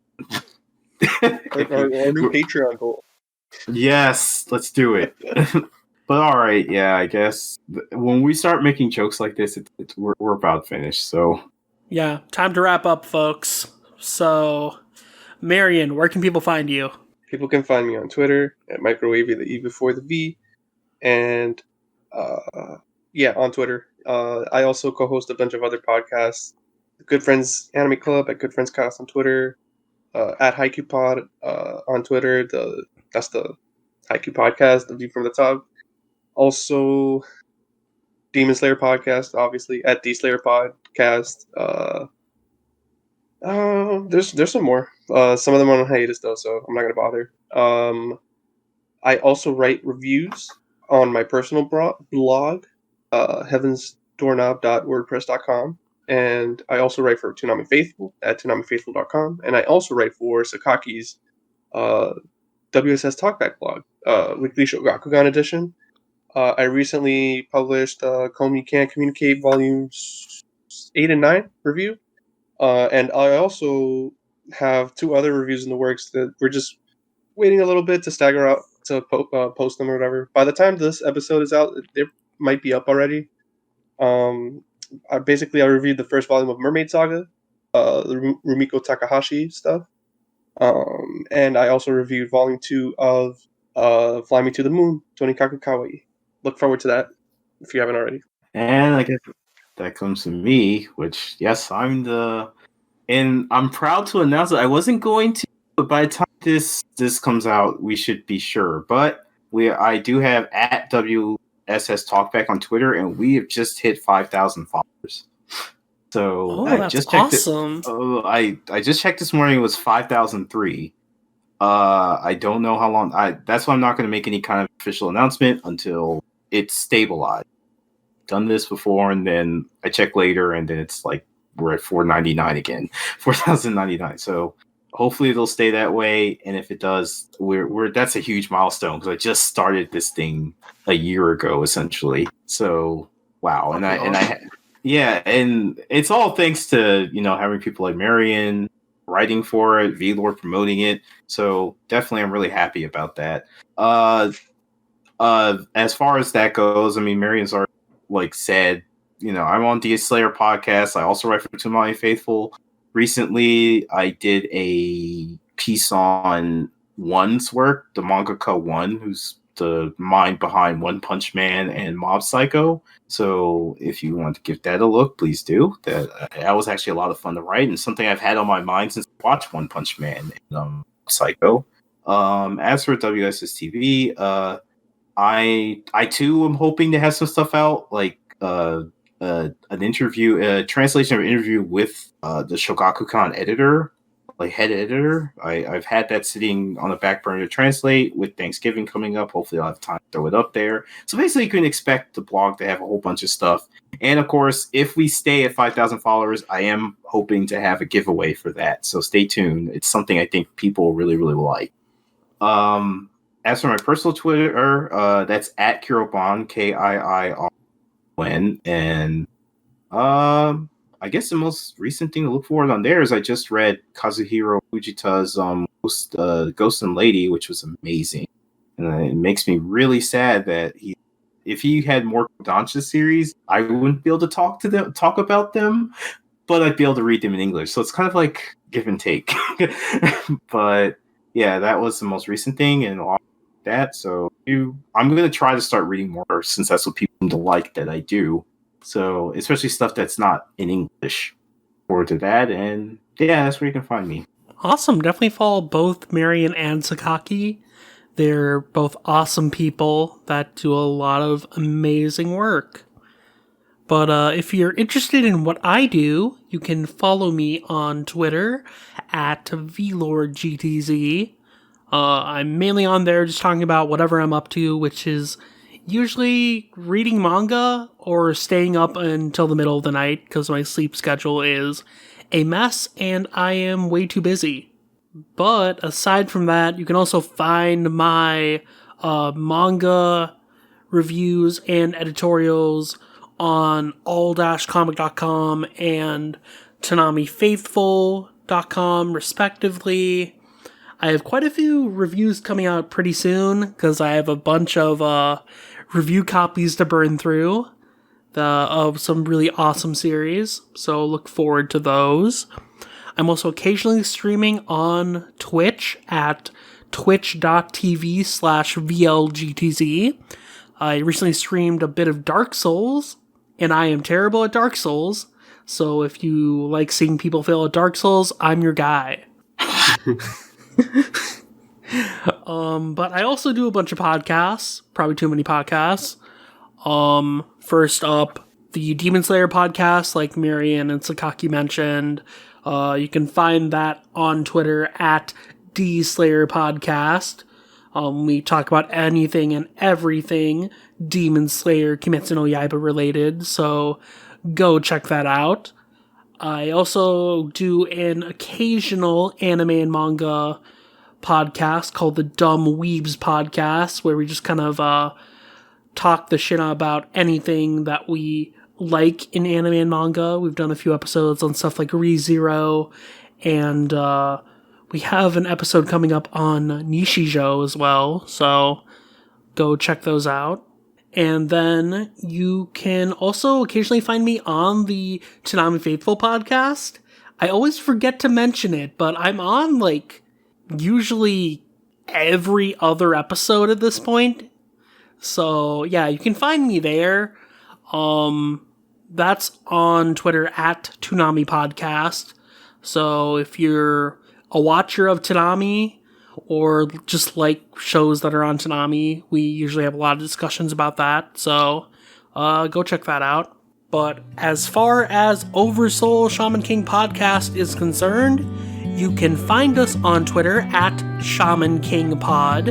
our new Patreon goal. Yes, let's do it. But all right, yeah, I guess when we start making jokes like this, we're about finished. So yeah, time to wrap up, folks. So, Marion, where can people find you? People can find me on Twitter at Microwavy, the E before the V, and on Twitter. I also co-host a bunch of other podcasts. Good Friends Anime Club at Good Friends Cast on Twitter, at Haiku Pod on Twitter. That's the Haiku Podcast, The View from the Top. Also, Demon Slayer podcast, obviously at D Slayer podcast. There's some more. Some of them are on hiatus though, so I'm not gonna bother. I also write reviews on my personal blog, heavensdoorknob.wordpress.com, and I also write for Toonami Faithful at toonamifaithful.com, and I also write for Sakaki's WSS Talkback blog, Weekly Shogakukan edition. I recently published Komi Can't Communicate Volumes 8 and 9 review, and I also have 2 other reviews in the works that we're just waiting a little bit to stagger out to post them or whatever. By the time this episode is out, it might be up already. I reviewed the first volume of Mermaid Saga, the Rumiko Takahashi stuff, and I also reviewed volume 2 of Fly Me to the Moon, Tonikaku Kawaii. Look forward to that if you haven't already. And I guess that comes to me, which yes, and I'm proud to announce that I wasn't going to, but by the time this comes out, we should be sure. But I do have at WSS Talkback on Twitter, and we have just hit 5,000 followers. So I that's just checked awesome. I just checked this morning. It was 5,003. I don't know how long. That's why I'm not going to make any kind of official announcement until it's stabilized. Done this before, and then I check later, and then it's like we're at 499 again, 4,099. So hopefully it'll stay that way, and if it does, we're that's a huge milestone because I just started this thing a year ago essentially. So wow, and it's all thanks to having people like Marion writing for it, VLord promoting it. So definitely, I'm really happy about that. As far as that goes, I mean, Marion's already said, I'm on the Slayer podcast. I also write for Toonami Faithful. Recently, I did a piece on One's work, the mangaka One, who's the mind behind One Punch Man and Mob Psycho. So if you want to give that a look, please do. That was actually a lot of fun to write and something I've had on my mind since I watched One Punch Man and Psycho. As for WSS TV, I too am hoping to have some stuff out, like an interview, a translation of an interview with the Shogakukan editor, head editor. I've had that sitting on the back burner to translate. With Thanksgiving coming up, hopefully I'll have time to throw it up there. So basically, you can expect the blog to have a whole bunch of stuff. And of course, if we stay at 5,000 followers, I am hoping to have a giveaway for that. So stay tuned. It's something I think people really, really will like. As for my personal Twitter, that's at Kiroban, KIIRON, and I guess the most recent thing to look forward on there is I just read Kazuhiro Fujita's Ghost and Lady, which was amazing, and it makes me really sad that if he had more Kodansha series, I wouldn't be able to talk about them, but I'd be able to read them in English. So it's kind of like give and take. But yeah, that was the most recent thing, and that. So I'm going to try to start reading more since that's what people seem to like that I do. So especially stuff that's not in English. Forward to that, and yeah, that's where you can find me. Awesome. Definitely follow both Marion and Sakaki. They're both awesome people that do a lot of amazing work. But if you're interested in what I do, you can follow me on Twitter at VLordGTZ. I'm mainly on there just talking about whatever I'm up to, which is usually reading manga or staying up until the middle of the night because my sleep schedule is a mess and I am way too busy. But aside from that, you can also find my manga reviews and editorials on all-comic.com and ToonamiFaithful.com respectively. I have quite a few reviews coming out pretty soon because I have a bunch of review copies to burn through of some really awesome series, so look forward to those. I'm also occasionally streaming on Twitch at twitch.tv/VLGTZ. I recently streamed a bit of Dark Souls, and I am terrible at Dark Souls, so if you like seeing people fail at Dark Souls, I'm your guy. But I also do a bunch of podcasts, probably too many podcasts. First up, the Demon Slayer podcast, like Marion and Sakaki mentioned. You can find that on Twitter at DSlayer Podcast. We talk about anything and everything Demon Slayer Kimetsu no Yaiba related, so go check that out. I also do an occasional anime and manga podcast called the Dumb Weebs Podcast, where we just kind of talk the shit about anything that we like in anime and manga. We've done a few episodes on stuff like ReZero, and we have an episode coming up on Nishijo as well, so go check those out. And then you can also occasionally find me on the Tanami Faithful podcast. I always forget to mention it, but I'm on, like, usually every other episode at this point. So, yeah, you can find me there. That's on Twitter at Toonami Podcast. So if you're a watcher of Toonami or just like shows that are on Toonami, we usually have a lot of discussions about that. So go check that out. But as far as Oversoul Shaman King Podcast is concerned, you can find us on Twitter at Shaman King Pod.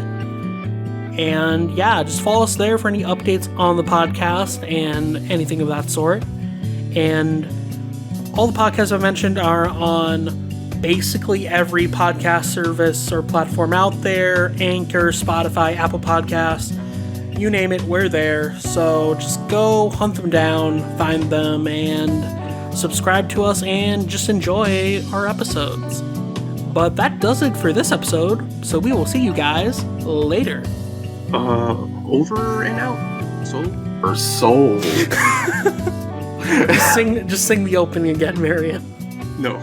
And yeah, just follow us there for any updates on the podcast and anything of that sort. And all the podcasts I've mentioned are on basically every podcast service or platform out there. Anchor, Spotify, Apple Podcasts, you name it, we're there. So just go hunt them down, find them, and subscribe to us and just enjoy our episodes. But that does it for this episode, so we will see you guys later. Over and out. Soul or soul. Just sing the opening again, Marion. No.